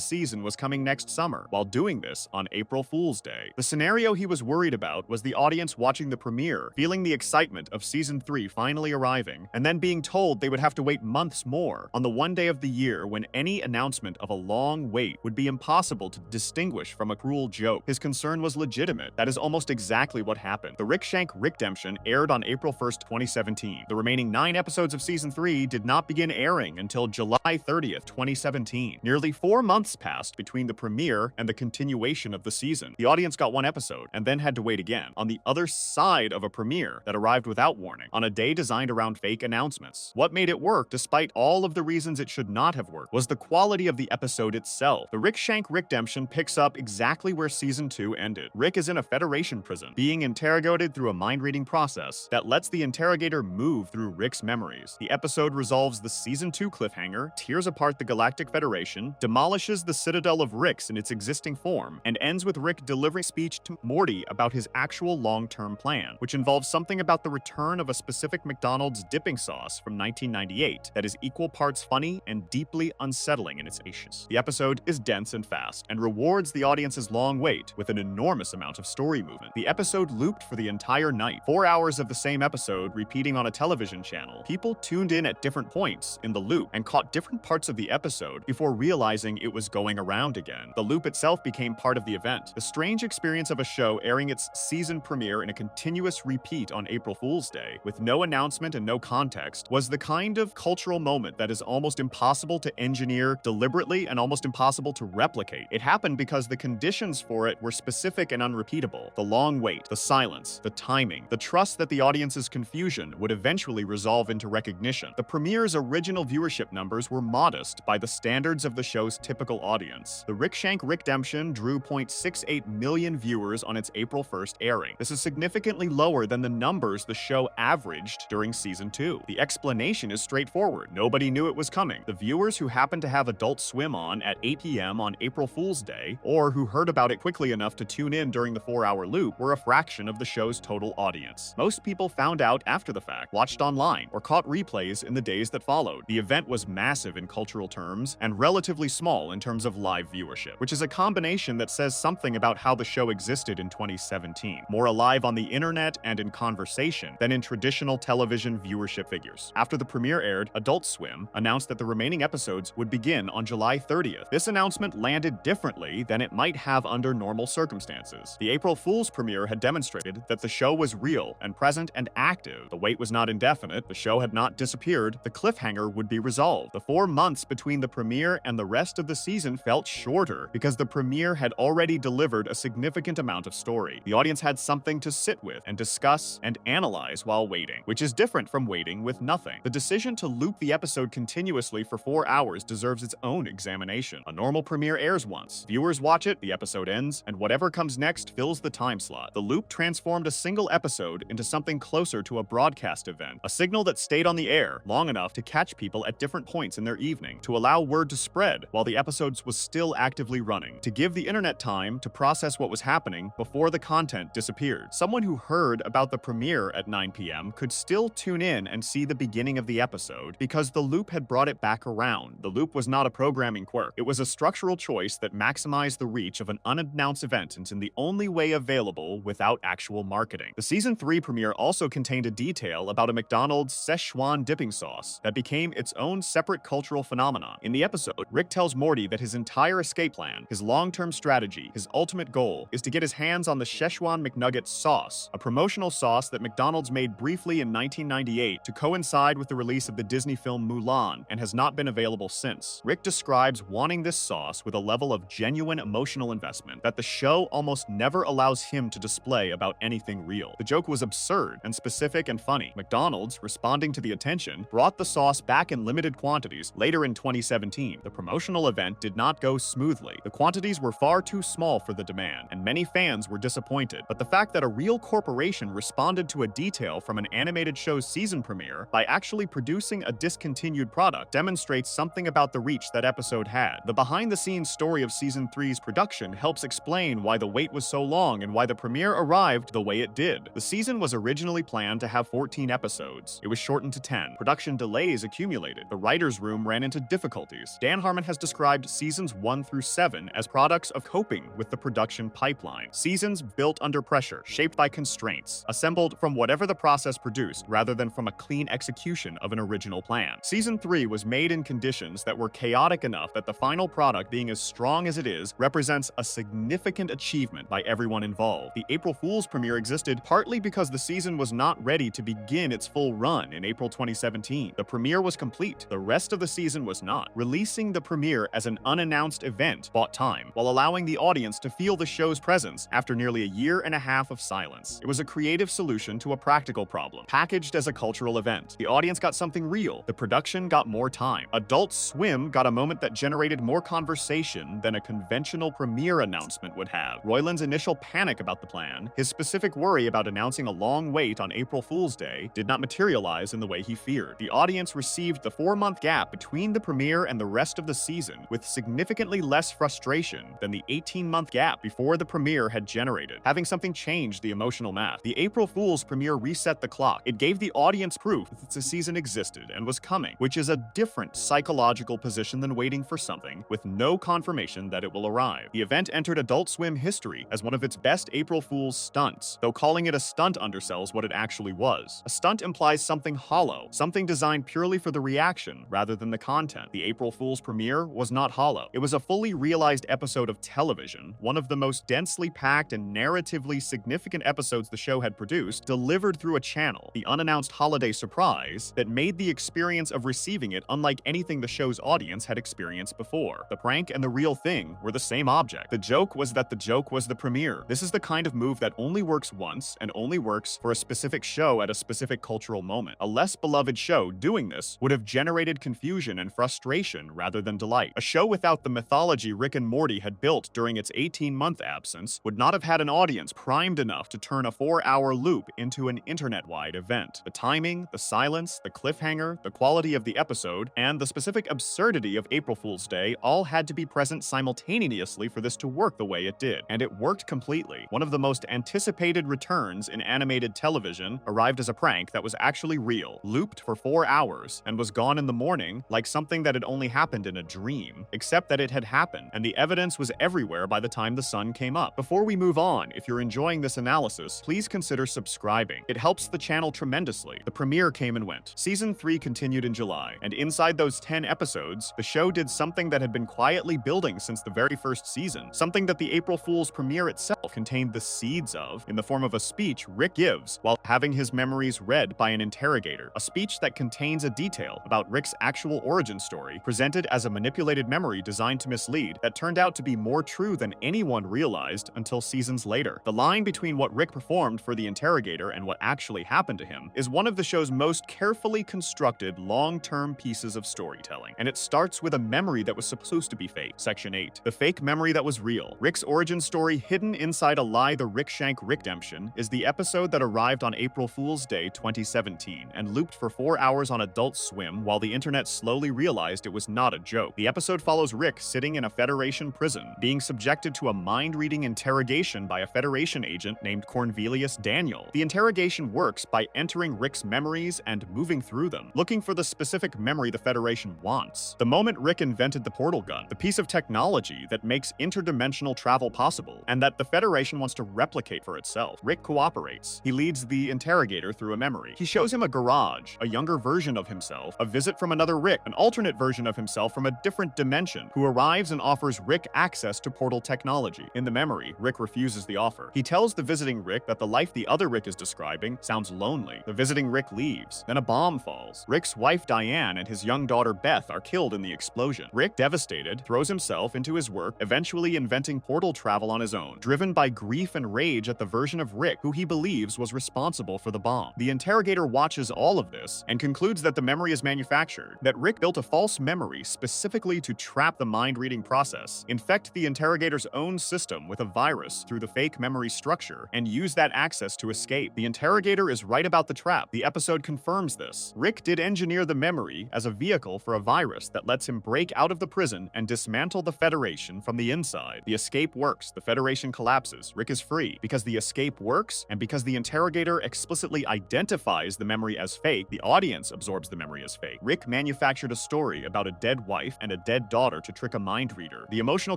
Speaker 1: season was coming next summer, while doing this on April Fool's Day. The scenario he was worried about was the audience watching the premiere, feeling the excitement of season 3 finally arriving, and then being told they would have to wait months more on the one day of the year when any announcement of a long wait would be impossible to distinguish from a cruel joke. His concern was legitimate. That is almost exactly what happened. The Rick Shank Rickdemption aired on April 1st, 2017. The remaining 9 episodes of season 3 did not begin airing until July 30th, 2017. Nearly 4 months passed between the premiere and the continuation of the season. The audience got 1 episode and then had to wait again, on the other side of a premiere that arrived without warning, on a day designed around fake announcements. What made it work, despite all of the reasons it should not have worked, was the quality of the episode itself. The Rick Shank Rickdemption picks up exactly where season 2 ended. Rick is in a Federation prison, being interrogated through a mind-reading process that lets the interrogator move through Rick's memories. The episode resolves the season 2 cliffhanger, tears apart the Galactic Federation, demolishes the Citadel of Ricks in its existing form, and ends with Rick delivering speech to Morty about his actual long-term plan, which involves something about the return of a specific McDonald's dipping sauce from 1998 that is equal parts funny and deeply unsettling in its ashes. The episode is dense and fast, and rewards the audience's long wait with an enormous amount of story movement. The episode looped for the entire night, 4 hours of the same episode repeating on a television channel. People tuned in at different points in the loop and caught different parts of the episode before realizing it was going around again. The loop itself became part of the event. The strange experience of a show airing its season premiere in a continuous repeat on April Fool's Day, with no announcement and no context, was the kind of cultural moment that is almost impossible to engineer deliberately and almost impossible to replicate. It happened because the conditions for it were specific and unrepeatable. The long wait, the silence, the timing, the trust that the audience's confusion would eventually resolve into recognition. The premiere's original viewership numbers were modest by the standards of the show's typical audience. The Rick Shank Rickdemption drew 0.68 million viewers on its April 1st airing. This is significantly lower than the numbers the show averaged during season 2. The explanation is straightforward. Nobody knew it was coming. The viewers who happened to have Adult Swim on at 8 p.m. on April Fool's Day, or who heard about it quickly enough to tune in during the 4-hour loop, were a fraction of the show's total audience. Most people found out after the fact, watched online, or caught replays in the days that followed. The event was massive in cultural terms and relatively small in terms of live viewership, which is a combination that says something about how the show existed in 2017, more alive on the internet and in conversation than in traditional television viewership figures. After the premiere aired, Adult Swim announced that the remaining episodes would begin on July 30th. This announcement landed differently than it might have under normal circumstances. The April Fool's premiere had demonstrated that the show was real and present and active. The wait was not indefinite, the show had not disappeared, the cliffhanger would be resolved. The 4 months between the premiere and the rest of the season felt shorter because the premiere had already delivered a significant amount of story. The audience had something to sit with and discuss and analyze while waiting, which is different from waiting with nothing. The decision to loop the episode continuously for 4 hours deserves its own examination. A normal premiere airs once. Viewers watch it, the episode ends, and whatever comes next fills the time slot. The loop transformed a single episode into something closer to a broadcast event, a signal that stayed on the air long enough to catch people at different points in their evening, to allow word to spread while the episodes was still actively running, to give the internet time to process what was happening before the content disappeared. Someone who heard about the premiere at 9 p.m. could still tune in and see the beginning of the episode because the loop had brought it back around. The loop was not a programming quirk. It was a structural choice that maximized the reach of an unannounced event in the only way available without actual marketing. The season 3 premiere also contained a detail about a McDonald's Szechuan dipping sauce that became its own separate cultural phenomenon. In the episode, Rick tells Morty that his entire escape plan, his long-term strategy, his ultimate goal is to get his hands on the Szechuan McNugget sauce, a promotional sauce that McDonald's made briefly in 1998 to coincide with the release of the Disney film Mulan and has not been available since. Rick describes wanting this sauce with a level of genuine emotional investment that the show almost never allows him to display about anything real. The joke was absurd and specific and funny. McDonald's, responding to the attention, brought the sauce back in limited quantities later in 2017. The promotional event did not go smoothly. The quantities were far too small for the demand, and many fans were disappointed. But the fact that a real corporation responded to a detail from an animated show's season premiere by actually producing a discontinued product demonstrates something about the reach that episode had. The behind-the-scenes story of season 3's production production helps explain why the wait was so long and why the premiere arrived the way it did. The season was originally planned to have 14 episodes. It was shortened to 10. Production delays accumulated. The writer's room ran into difficulties. Dan Harmon has described seasons 1 through 7 as products of coping with the production pipeline. Seasons built under pressure, shaped by constraints, assembled from whatever the process produced rather than from a clean execution of an original plan. Season 3 was made in conditions that were chaotic enough that the final product, being as strong as it is, represents a significant achievement by everyone involved. The April Fool's premiere existed partly because the season was not ready to begin its full run in April 2017. The premiere was complete. The rest of the season was not. Releasing the premiere as an unannounced event bought time, while allowing the audience to feel the show's presence after nearly a year and a half of silence. It was a creative solution to a practical problem, packaged as a cultural event. The audience got something real. The production got more time. Adult Swim got a moment that generated more conversation than a conventional premiere announcement would have. Roiland's initial panic about the plan, his specific worry about announcing a long wait on April Fool's Day, did not materialize in the way he feared. The audience received the 4-month gap between the premiere and the rest of the season with significantly less frustration than the 18-month gap before the premiere had generated. Having something change the emotional math. The April Fool's premiere reset the clock. It gave the audience proof that the season existed and was coming, which is a different psychological position than waiting for something with no confirmation that it will arrive. The event entered Adult Swim history as one of its best April Fool's stunts, though calling it a stunt undersells what it actually was. A stunt implies something hollow, something designed purely for the reaction rather than the content. The April Fool's premiere was not hollow. It was a fully realized episode of television, one of the most densely packed and narratively significant episodes the show had produced, delivered through a channel, the unannounced holiday surprise that made the experience of receiving it unlike anything the show's audience had experienced before. The prank and the real thing were the same object. The joke was that the joke was the premiere. This is the kind of move that only works once and only works for a specific show at a specific cultural moment. A less beloved show doing this would have generated confusion and frustration rather than delight. A show without the mythology Rick and Morty had built during its 18-month absence would not have had an audience primed enough to turn a 4-hour loop into an internet-wide event. The timing, the silence, the cliffhanger, the quality of the episode, and the specific absurdity of April Fool's Day all had to be present simultaneously for this to work the way it did. And it worked completely. One of the most anticipated returns in animated television arrived as a prank that was actually real, looped for 4 hours, and was gone in the morning like something that had only happened in a dream, except that it had happened, and the evidence was everywhere by the time the sun came up. Before we move on, if you're enjoying this analysis, please consider subscribing. It helps the channel tremendously. The premiere came and went. Season 3 continued in July, and inside those 10 episodes, the show did something that had been quietly building since the very first season, something that the April Fool's premiere itself contained the seeds of, in the form of a speech Rick gives while having his memories read by an interrogator, a speech that contains a detail about Rick's actual origin story, presented as a manipulated memory designed to mislead, that turned out to be more true than anyone realized until seasons later. The line between what Rick performed for the interrogator and what actually happened to him is one of the show's most carefully constructed long-term pieces of storytelling, and it starts with a memory that was supposed to be fake. Section 8. The fake memory that was real. Rick's origin story hidden inside a lie, the Rick Shank Rickdemption, is the episode that arrived on April Fool's Day 2017 and looped for 4 hours on Adult Swim while the internet slowly realized it was not a joke. The episode follows Rick sitting in a Federation prison, being subjected to a mind-reading interrogation by a Federation agent named Cornelius Daniel. The interrogation works by entering Rick's memories and moving through them, looking for the specific memory the Federation wants. The moment Rick invented the portal gun, the piece of technology that makes interdimensional travel possible, and that the Federation wants to replicate for itself. Rick cooperates. He leads the interrogator through a memory. He shows him a garage, a younger version of himself, a visit from another Rick, an alternate version of himself from a different dimension, who arrives and offers Rick access to portal technology. In the memory, Rick refuses the offer. He tells the visiting Rick that the life the other Rick is describing sounds lonely. The visiting Rick leaves. Then a bomb falls. Rick's wife Diane and his young daughter Beth are killed in the explosion. Rick, devastated, throws himself into his work, eventually inventing portal travel on his own, driven by grief and rage at the version of Rick who he believes was responsible for the bomb. The interrogator watches all of this and concludes that the memory is manufactured, that Rick built a false memory specifically to trap the mind-reading process, infect the interrogator's own system with a virus through the fake memory structure, and use that access to escape. The interrogator is right about the trap. The episode confirms this. Rick did engineer the memory as a vehicle for a virus that lets him break out of the prison and dismantle the Federation from the inside. aside. The escape works, the Federation collapses, Rick is free. Because the escape works, and because the interrogator explicitly identifies the memory as fake, the audience absorbs the memory as fake. Rick manufactured a story about a dead wife and a dead daughter to trick a mind reader. The emotional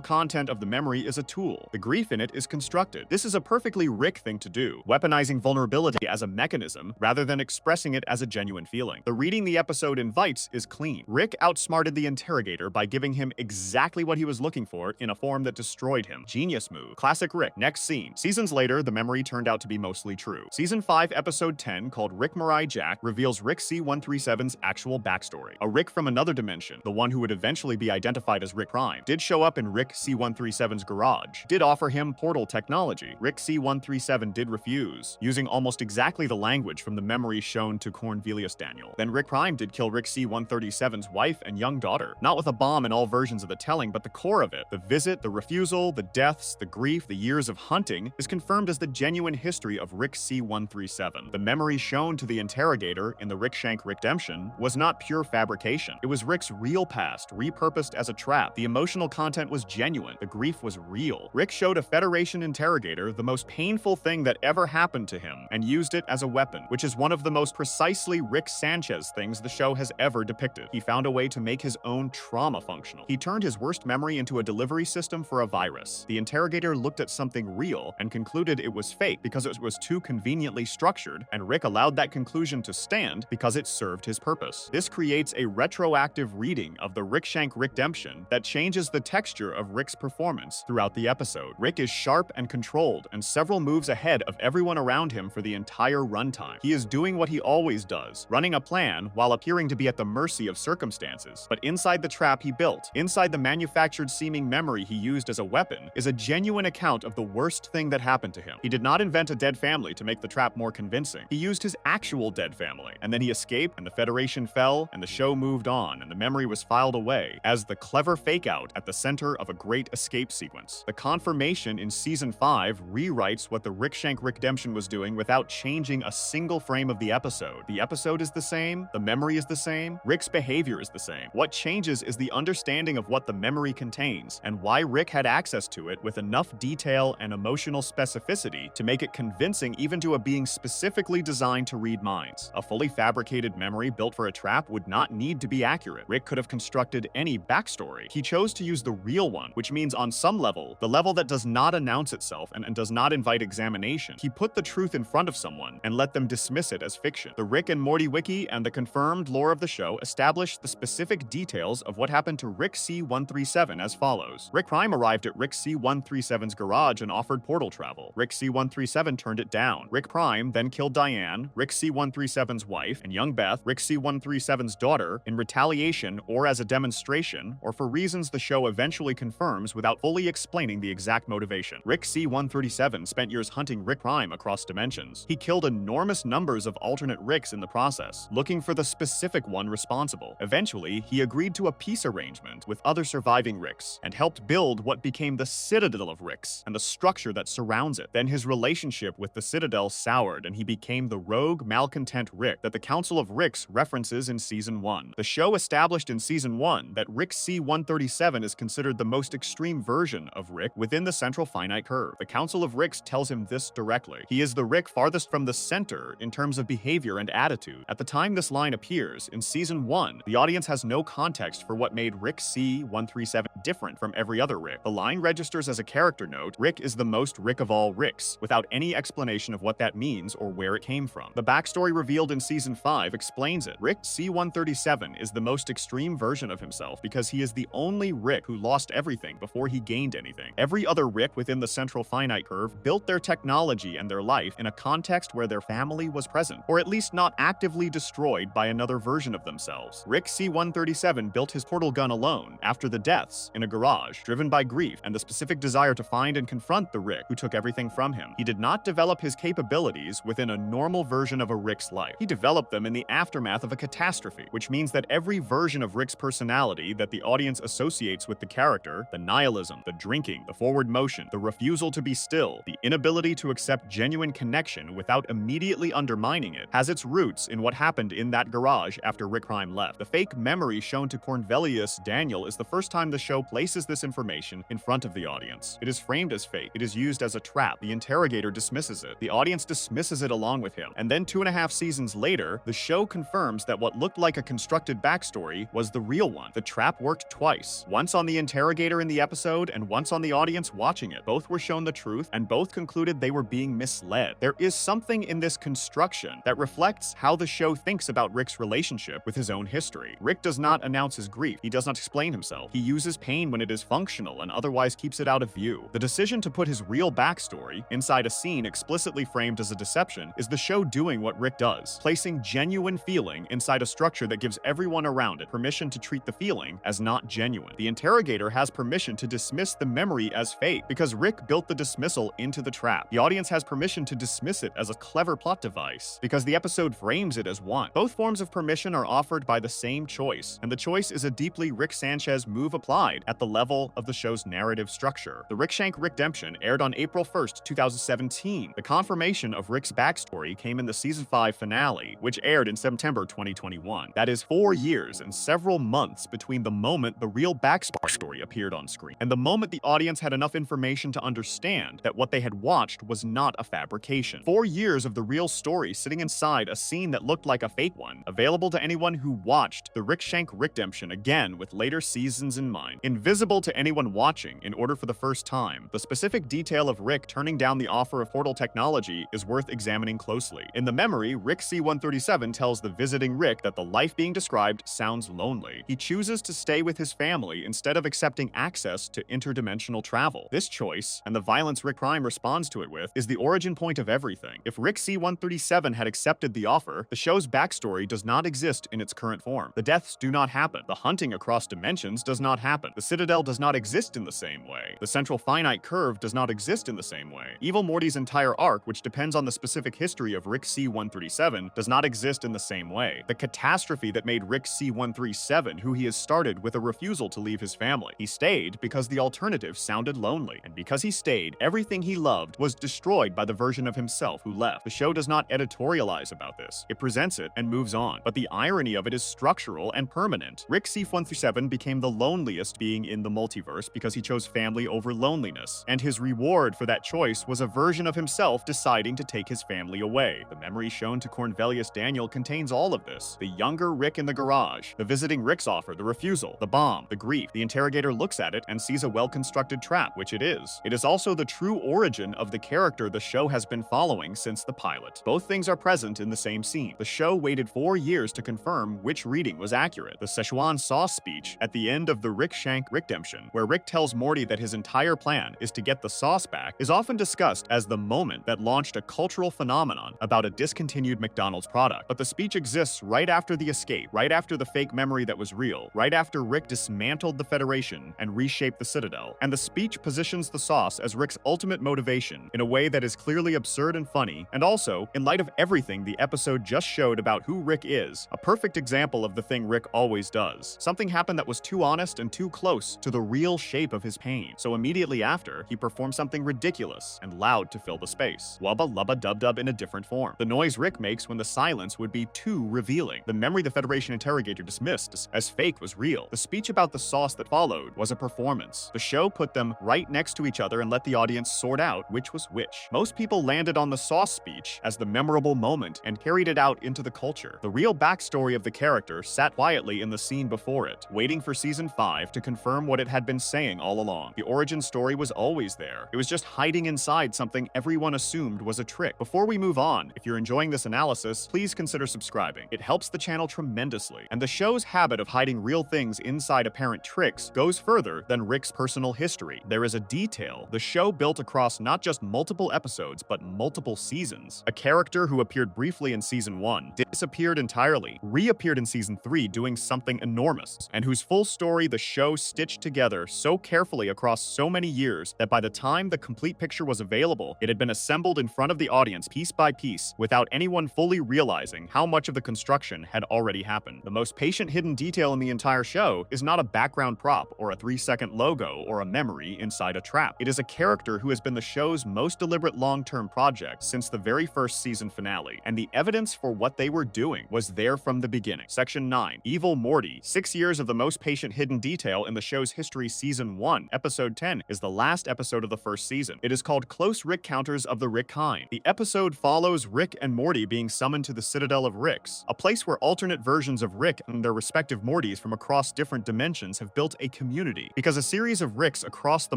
Speaker 1: content of the memory is a tool. The grief in it is constructed. This is a perfectly Rick thing to do, weaponizing vulnerability as a mechanism rather than expressing it as a genuine feeling. The reading the episode invites is clean. Rick outsmarted the interrogator by giving him exactly what he was looking for in a form that destroyed him. Genius move. Classic Rick. Next scene. Seasons later, the memory turned out to be mostly true. Season 5, Episode 10, called Rick Mirai Jack, reveals Rick C-137's actual backstory. A Rick from another dimension, the one who would eventually be identified as Rick Prime, did show up in Rick C-137's garage, did offer him portal technology. Rick C-137 did refuse, using almost exactly the language from the memory shown to Cornelius Daniel. Then Rick Prime did kill Rick C-137's wife and young daughter, not with a bomb in all versions of the telling, but the core of it. The visit, the refusal, the deaths, the grief, the years of hunting is confirmed as the genuine history of Rick C-137. The memory shown to the interrogator in the Rick Shank Redemption was not pure fabrication. It was Rick's real past, repurposed as a trap. The emotional content was genuine. The grief was real. Rick showed a Federation interrogator the most painful thing that ever happened to him and used it as a weapon, which is one of the most precisely Rick Sanchez things the show has ever depicted. He found a way to make his own trauma functional. He turned his worst memory into a delivery system for a virus. The interrogator looked at something real and concluded it was fake because it was too conveniently structured, and Rick allowed that conclusion to stand because it served his purpose. This creates a retroactive reading of the Rick Shank Redemption that changes the texture of Rick's performance throughout the episode. Rick is sharp and controlled and several moves ahead of everyone around him for the entire runtime. He is doing what he always does, running a plan while appearing to be at the mercy of circumstances. But inside the trap he built, inside the manufactured seeming memory he used as a weapon, is a genuine account of the worst thing that happened to him. He did not invent a dead family to make the trap more convincing. He used his actual dead family, and then he escaped, and the Federation fell, and the show moved on, and the memory was filed away as the clever fake-out at the center of a great escape sequence. The confirmation in Season 5 rewrites what the Rick Shank Redemption was doing without changing a single frame of the episode. The episode is the same, the memory is the same, Rick's behavior is the same. What changes is the understanding of what the memory contains, and why Rick had access to it with enough detail and emotional specificity to make it convincing even to a being specifically designed to read minds. A fully fabricated memory built for a trap would not need to be accurate. Rick could have constructed any backstory. He chose to use the real one, which means on some level, the level that does not announce itself and does not invite examination. He put the truth in front of someone and let them dismiss it as fiction. The Rick and Morty wiki and the confirmed lore of the show establish the specific details of what happened to Rick C-137 as follows. Rick Prime arrived at Rick C-137's garage and offered portal travel. Rick C-137 turned it down. Rick Prime then killed Diane, Rick C-137's wife, and young Beth, Rick C-137's daughter, in retaliation or as a demonstration, or for reasons the show eventually confirms without fully explaining the exact motivation. Rick C-137 spent years hunting Rick Prime across dimensions. He killed enormous numbers of alternate Ricks in the process, looking for the specific one responsible. Eventually, he agreed to a peace arrangement with other surviving Ricks, and helped build what became the Citadel of Ricks, and the structure that surrounds it. Then his relationship with the Citadel soured, and he became the rogue, malcontent Rick that the Council of Ricks references in Season 1. The show established in Season 1 that Rick C-137 is considered the most extreme version of Rick within the central finite curve. The Council of Ricks tells him this directly. He is the Rick farthest from the center in terms of behavior and attitude. At the time this line appears, in Season 1, the audience has no context for what made Rick C-137 different from every other Rick. The line registers as a character note, Rick is the most Rick of all Ricks, without any explanation of what that means or where it came from. The backstory revealed in Season 5 explains it. Rick C-137 is the most extreme version of himself because he is the only Rick who lost everything before he gained anything. Every other Rick within the central finite curve built their technology and their life in a context where their family was present, or at least not actively destroyed by another version of themselves. Rick C-137 built his portal gun alone, after the deaths, in a garage, driven by grief and the specific desire to find and confront the Rick who took everything from him. He did not develop his capabilities within a normal version of a Rick's life. He developed them in the aftermath of a catastrophe, which means that every version of Rick's personality that the audience associates with the character, the nihilism, the drinking, the forward motion, the refusal to be still, the inability to accept genuine connection without immediately undermining it, has its roots in what happened in that garage after Rick Prime left. The fake memory shown to Cornelius Daniel is the first time the show places this information information in front of the audience. It is framed as fake. It is used as a trap. The interrogator dismisses it. The audience dismisses it along with him. And then 2.5 seasons later, the show confirms that what looked like a constructed backstory was the real one. The trap worked twice. Once on the interrogator in the episode, and once on the audience watching it. Both were shown the truth, and both concluded they were being misled. There is something in this construction that reflects how the show thinks about Rick's relationship with his own history. Rick does not announce his grief. He does not explain himself. He uses pain when it is functional and otherwise keeps it out of view. The decision to put his real backstory inside a scene explicitly framed as a deception is the show doing what Rick does, placing genuine feeling inside a structure that gives everyone around it permission to treat the feeling as not genuine. The interrogator has permission to dismiss the memory as fake because Rick built the dismissal into the trap. The audience has permission to dismiss it as a clever plot device because the episode frames it as one. Both forms of permission are offered by the same choice, and the choice is a deeply Rick Sanchez move applied at the level of the show's narrative structure. The Rickshank Redemption aired on April 1st, 2017. The confirmation of Rick's backstory came in the season 5 finale, which aired in September 2021. That is 4 years and several months between the moment the real backstory appeared on screen and the moment the audience had enough information to understand that what they had watched was not a fabrication. 4 years of the real story sitting inside a scene that looked like a fake one, available to anyone who watched the Rickshank Redemption again with later seasons in mind. Invisible to anyone watching in order for the first time, the specific detail of Rick turning down the offer of portal technology is worth examining closely. In the memory, Rick C-137 tells the visiting Rick that the life being described sounds lonely. He chooses to stay with his family instead of accepting access to interdimensional travel. This choice, and the violence Rick Prime responds to it with, is the origin point of everything. If Rick C-137 had accepted the offer, the show's backstory does not exist in its current form. The deaths do not happen. The hunting across dimensions does not happen. The Citadel does not exist in the same way. The central finite curve does not exist in the same way. Evil Morty's entire arc, which depends on the specific history of Rick C-137, does not exist in the same way. The catastrophe that made Rick C-137 who he has started with a refusal to leave his family. He stayed because the alternative sounded lonely, and because he stayed, everything he loved was destroyed by the version of himself who left. The show does not editorialize about this. It presents it and moves on, but the irony of it is structural and permanent. Rick C-137 became the loneliest being in the multiverse because he chose family over loneliness, and his reward for that choice was a version of himself deciding to take his family away. The memory shown to Cornelius Daniel contains all of this. The younger Rick in the garage, the visiting Rick's offer, the refusal, the bomb, the grief. The interrogator looks at it and sees a well-constructed trap, which it is. It is also the true origin of the character the show has been following since the pilot. Both things are present in the same scene. The show waited 4 years to confirm which reading was accurate. The Szechuan sauce speech at the end of the Rickshank Redemption, where Rick tells Morty that his entire plan is to get the sauce back, is often discussed as the moment that launched a cultural phenomenon about a discontinued McDonald's product. But the speech exists right after the escape, right after the fake memory that was real, right after Rick dismantled the Federation and reshaped the Citadel. And the speech positions the sauce as Rick's ultimate motivation in a way that is clearly absurd and funny, and also, in light of everything the episode just showed about who Rick is, a perfect example of the thing Rick always does. Something happened that was too honest and too close to the real shape of his pain. So immediately after, he performed something ridiculous and loud to fill the space. Wubba lubba dub dub in a different form. The noise Rick makes when the silence would be too revealing. The memory the Federation interrogator dismissed as fake was real. The speech about the sauce that followed was a performance. The show put them right next to each other and let the audience sort out which was which. Most people landed on the sauce speech as the memorable moment and carried it out into the culture. The real backstory of the character sat quietly in the scene before it, waiting for season 5 to confirm what it had been saying all along. The origin story was always there. It was just hiding inside something everyone assumed was a trick. Before we move on, if you're enjoying this analysis, please consider subscribing. It helps the channel tremendously, and the show's habit of hiding real things inside apparent tricks goes further than Rick's personal history. There is a detail the show built across not just multiple episodes, but multiple seasons. A character who appeared briefly in season 1, disappeared entirely, reappeared in season 3 doing something enormous, and whose full story the show stitched together so carefully across so many years that by the time the complete picture was available, it had been assembled in front of the audience piece by piece without anyone fully realizing how much of the construction had already happened. The most patient hidden detail in the entire show is not a background prop or a 3-second logo or a memory inside a trap. It is a character who has been the show's most deliberate long-term project since the very first season finale, and the evidence for what they were doing was there from the beginning. Section 9, Evil Morty, 6 years of the most patient hidden detail in the show's history season Season 1, Episode 10 is the last episode of the first season. It is called Close Rick Counters of the Rick Kind. The episode follows Rick and Morty being summoned to the Citadel of Ricks, a place where alternate versions of Rick and their respective Mortys from across different dimensions have built a community. Because a series of Ricks across the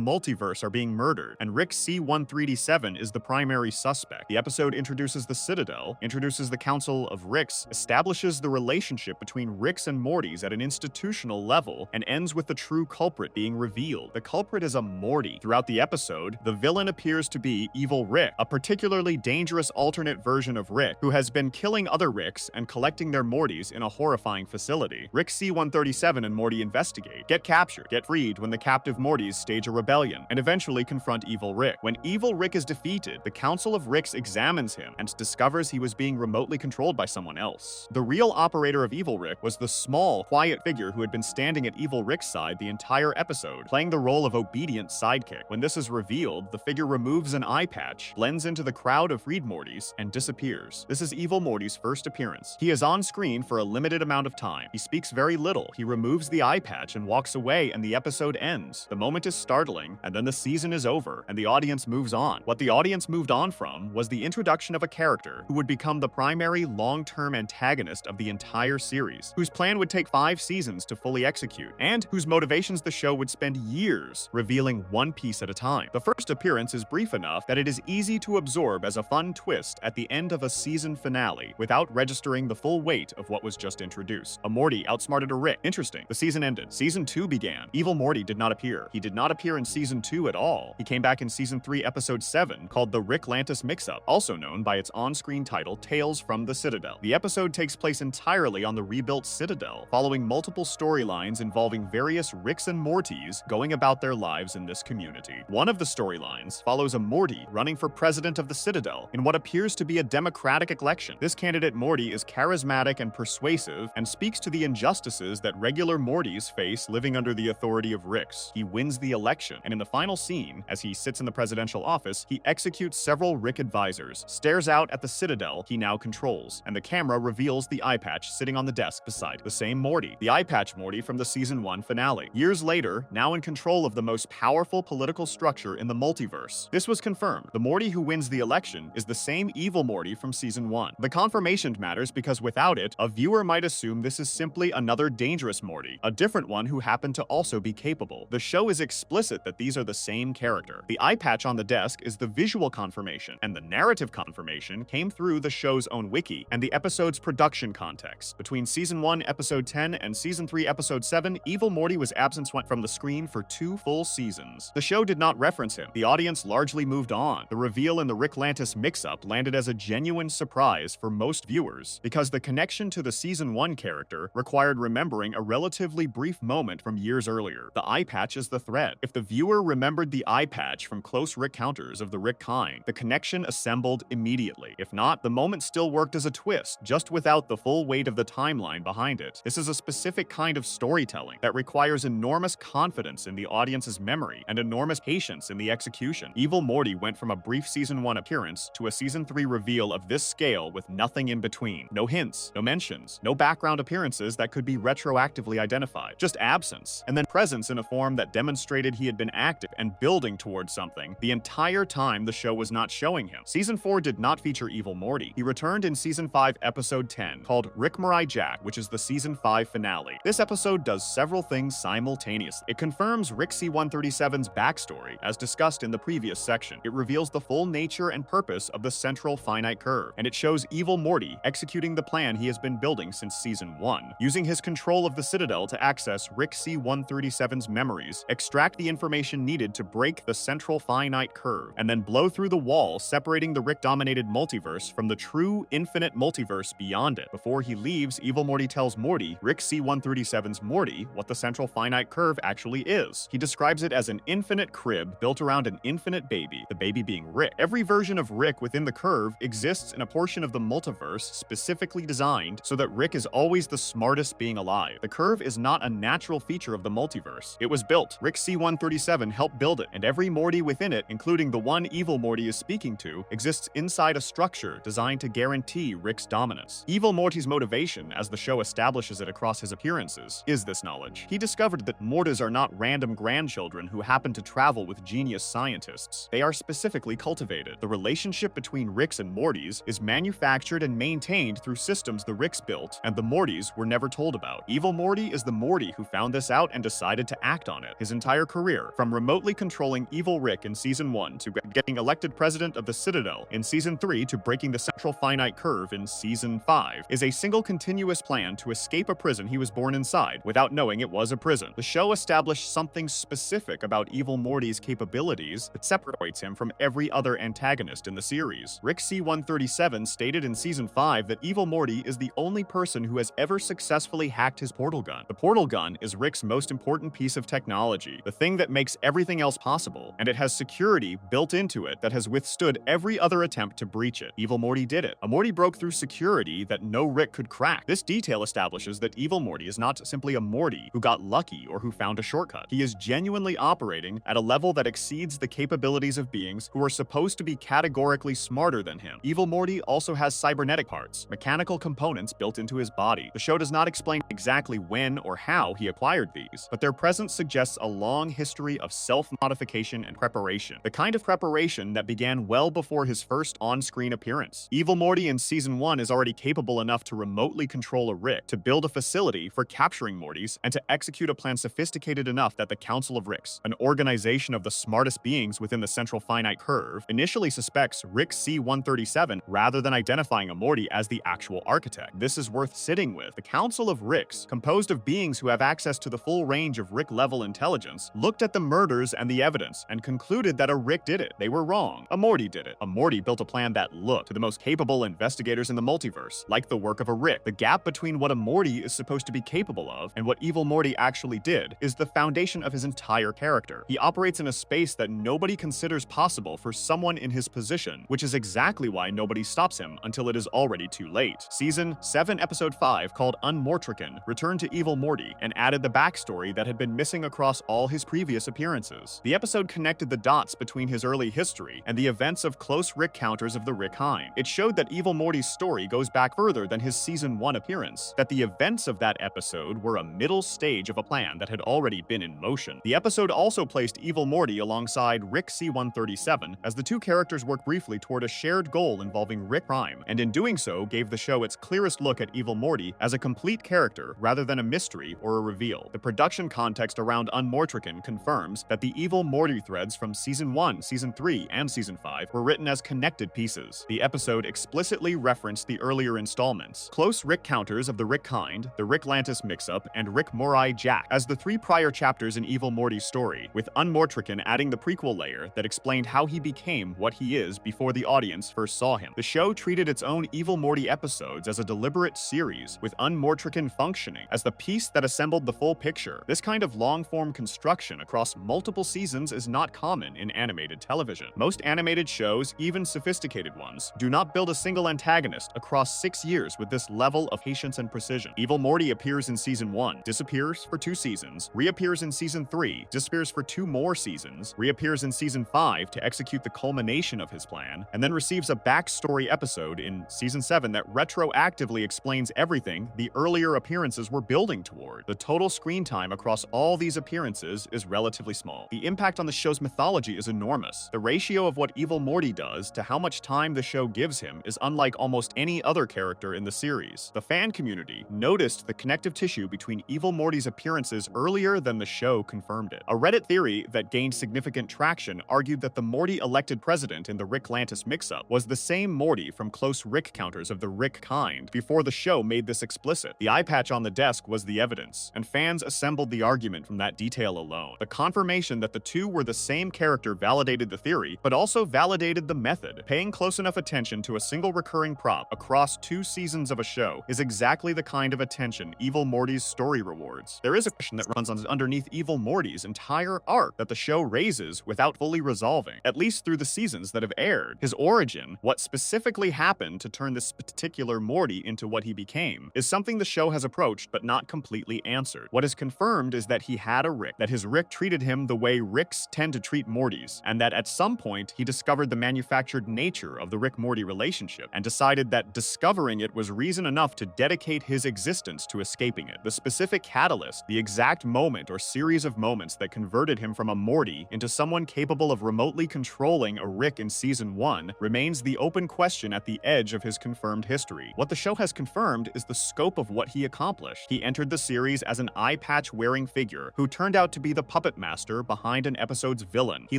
Speaker 1: multiverse are being murdered, and Rick C-137 is the primary suspect. The episode introduces the Citadel, introduces the Council of Ricks, establishes the relationship between Ricks and Mortys at an institutional level, and ends with the true culprit being revealed. The culprit is a Morty. Throughout the episode, the villain appears to be Evil Rick, a particularly dangerous alternate version of Rick who has been killing other Ricks and collecting their Mortys in a horrifying facility. Rick C-137 and Morty investigate, get captured, get freed when the captive Mortys stage a rebellion, and eventually confront Evil Rick. When Evil Rick is defeated, the Council of Ricks examines him and discovers he was being remotely controlled by someone else. The real operator of Evil Rick was the small, quiet figure who had been standing at Evil Rick's side the entire episode, playing the role of obedient sidekick. When this is revealed, the figure removes an eye patch, blends into the crowd of freed Mortys, and disappears. This is Evil Morty's first appearance. He is on screen for a limited amount of time. He speaks very little. He removes the eye patch and walks away, and the episode ends. The moment is startling, and then the season is over, and the audience moves on. What the audience moved on from was the introduction of a character who would become the primary long-term antagonist of the entire series, whose plan would take 5 seasons to fully execute, and whose motivations the show would spend years revealing one piece at a time. The first appearance is brief enough that it is easy to absorb as a fun twist at the end of a season finale without registering the full weight of what was just introduced. A Morty outsmarted a Rick. Interesting. The season ended. Season 2 began. Evil Morty did not appear. He did not appear in Season 2 at all. He came back in Season 3, Episode 7, called The Ricklantis Mix-Up, also known by its on-screen title, Tales from the Citadel. The episode takes place entirely on the rebuilt Citadel, following multiple storylines involving various Ricks and Mortys going about their lives in this community. One of the storylines follows a Morty running for president of the Citadel in what appears to be a democratic election. This candidate Morty is charismatic and persuasive and speaks to the injustices that regular Mortys face living under the authority of Ricks. He wins the election, and in the final scene, as he sits in the presidential office, he executes several Rick advisors, stares out at the Citadel he now controls, and the camera reveals the eye patch sitting on the desk beside the same Morty, the eye patch Morty from the Season 1 finale. Years later, now in control of the most powerful political structure in the multiverse. This was confirmed. The Morty who wins the election is the same evil Morty from Season 1. The confirmation matters because without it, a viewer might assume this is simply another dangerous Morty, a different one who happened to also be capable. The show is explicit that these are the same character. The eye patch on the desk is the visual confirmation, and the narrative confirmation came through the show's own wiki and the episode's production context. Between Season 1, Episode 10 and Season 3, Episode 7, Evil Morty was absent from the screen for 2 full seasons. The show did not reference him. The audience largely moved on. The reveal in the Ricklantis mix-up landed as a genuine surprise for most viewers, because the connection to the Season 1 character required remembering a relatively brief moment from years earlier. The eye patch is the thread. If the viewer remembered the eye patch from Close Rick Counters of the Rick Kind, the connection assembled immediately. If not, the moment still worked as a twist, just without the full weight of the timeline behind it. This is a specific kind of storytelling that requires enormous confidence in the audience's memory and enormous patience in the execution. Evil Morty went from a brief Season 1 appearance to a Season 3 reveal of this scale with nothing in between. No hints, no mentions, no background appearances that could be retroactively identified. Just absence, and then presence in a form that demonstrated he had been active and building towards something the entire time the show was not showing him. Season 4 did not feature Evil Morty. He returned in Season 5, Episode 10, called Rick Mirai Jack, which is the Season 5 finale. This episode does several things simultaneously. It confirms Rick C-137's backstory, as discussed in the previous section. It reveals the full nature and purpose of the central finite curve, and it shows Evil Morty executing the plan he has been building since Season 1, using his control of the Citadel to access Rick C-137's memories, extract the information needed to break the central finite curve, and then blow through the wall separating the Rick-dominated multiverse from the true infinite multiverse beyond it. Before he leaves, Evil Morty tells Morty, Rick C-137's Morty, what the central finite curve actually is. He describes it as an infinite crib built around an infinite baby, the baby being Rick. Every version of Rick within the curve exists in a portion of the multiverse specifically designed so that Rick is always the smartest being alive. The curve is not a natural feature of the multiverse. It was built. Rick C-137 helped build it, and every Morty within it, including the one Evil Morty is speaking to, exists inside a structure designed to guarantee Rick's dominance. Evil Morty's motivation, as the show establishes it across his appearances, is this knowledge. He discovered that Mortys are not random grandchildren who happen to travel with genius scientists. They are specifically cultivated. The relationship between Ricks and Mortys is manufactured and maintained through systems the Ricks built, and the Mortys were never told about. Evil Morty is the Morty who found this out and decided to act on it. His entire career, from remotely controlling evil Rick in Season 1 to getting elected president of the Citadel in Season 3 to breaking the central finite curve in Season 5, is a single continuous plan to escape a prison he was born inside without knowing it was a prison. The show established something specific about Evil Morty's capabilities that separates him from every other antagonist in the series. Rick C-137 stated in Season 5 that Evil Morty is the only person who has ever successfully hacked his portal gun. The portal gun is Rick's most important piece of technology, the thing that makes everything else possible, and it has security built into it that has withstood every other attempt to breach it. Evil Morty did it. A Morty broke through security that no Rick could crack. This detail establishes that Evil Morty is not simply a Morty who got lucky or who found a shortcut. He is genuinely operating at a level that exceeds the capabilities of beings who are supposed to be categorically smarter than him. Evil Morty also has cybernetic parts, mechanical components built into his body. The show does not explain exactly when or how he acquired these, but their presence suggests a long history of self-modification and preparation, the kind of preparation that began well before his first on-screen appearance. Evil Morty in Season 1 is already capable enough to remotely control a Rick, to build a facility for capturing Mortys, and to execute a plan sophisticated enough that the Council of Ricks, an organization of the smartest beings within the central finite curve, initially suspects Rick C-137 rather than identifying a Morty as the actual architect. This is worth sitting with. The Council of Ricks, composed of beings who have access to the full range of Rick-level intelligence, looked at the murders and the evidence and concluded that a Rick did it. They were wrong. A Morty did it. A Morty built a plan that looked, to the most capable investigators in the multiverse, like the work of a Rick. The gap between what a Morty is supposed to be capable of and what Evil Morty actually did is the foundation of his entire character. He operates in a space that nobody considers possible for someone in his position, which is exactly why nobody stops him until it is already too late. Season 7, Episode 5, called Unmortrican, returned to Evil Morty and added the backstory that had been missing across all his previous appearances. The episode connected the dots between his early history and the events of close Rick counters of the Rick kind. It showed that Evil Morty's story goes back further than his Season 1 appearance, that the events of that episode were a middle stage of a plan that had already been in motion. The episode also placed Evil Morty alongside Rick C-137 as the two characters work briefly toward a shared goal involving Rick Prime, and in doing so gave the show its clearest look at Evil Morty as a complete character rather than a mystery or a reveal. The production context around Unmortrican confirms that the Evil Morty threads from Season 1, Season 3, and Season 5 were written as connected pieces. The episode explicitly referenced the earlier installments, close Rick counters of the Rick kind, the Ricklantis mix-up, and Rick Morai Jack, as the three prior chapters in Evil Morty's story, with Unmortrican adding the prequel layer that explained how he became what he is before the audience first saw him. The show treated its own Evil Morty episodes as a deliberate series, with Unmortrican functioning as the piece that assembled the full picture. This kind of long-form construction across multiple seasons is not common in animated television. Most animated shows, even sophisticated ones, do not build a single antagonist across 6 years with this level of patience and precision. Evil Morty appears in Season 1, disappears for 2 seasons, reappears in Season 3, disappears for 2 more seasons, reappears in Season 5 to execute the culmination of his plan, and then receives a backstory episode in Season 7 that retroactively explains everything the earlier appearances were building toward. The total screen time across all these appearances is relatively small. The impact on the show's mythology is enormous. The ratio of what Evil Morty does to how much time the show gives him is unlike almost any other character in the series. The fan community noticed the connective tissue between Evil Morty's appearances earlier than the show confirmed it. A Reddit theory that gained significant traction argued that the Morty elected president in the Ricklantis mix-up was the same Morty from close Rick counters of the Rick kind before the show made this explicit. The eye patch on the desk was the evidence, and fans assembled the argument from that detail alone. The confirmation that the two were the same character validated the theory, but also validated the method. Paying close enough attention to a single recurring prop across 2 seasons of a show is exactly the kind of attention Evil Morty's story rewards. There is a question that runs underneath Evil Morty's entire arc that the show raises without fully resolving, at least through the seasons that have aired. His origin, what specifically happened to turn this particular Morty into what he became, is something the show has approached but not completely answered. What is confirmed is that he had a Rick, that his Rick treated him the way Ricks tend to treat Mortys, and that at some point he discovered the manufactured nature of the Rick-Morty relationship and decided that discovering it was reason enough to dedicate his existence to escaping it. The specific catalyst, the exact moment moment or series of moments that converted him from a Morty into someone capable of remotely controlling a Rick in Season 1 remains the open question at the edge of his confirmed history. What the show has confirmed is the scope of what he accomplished. He entered the series as an eye patch-wearing figure who turned out to be the puppet master behind an episode's villain. He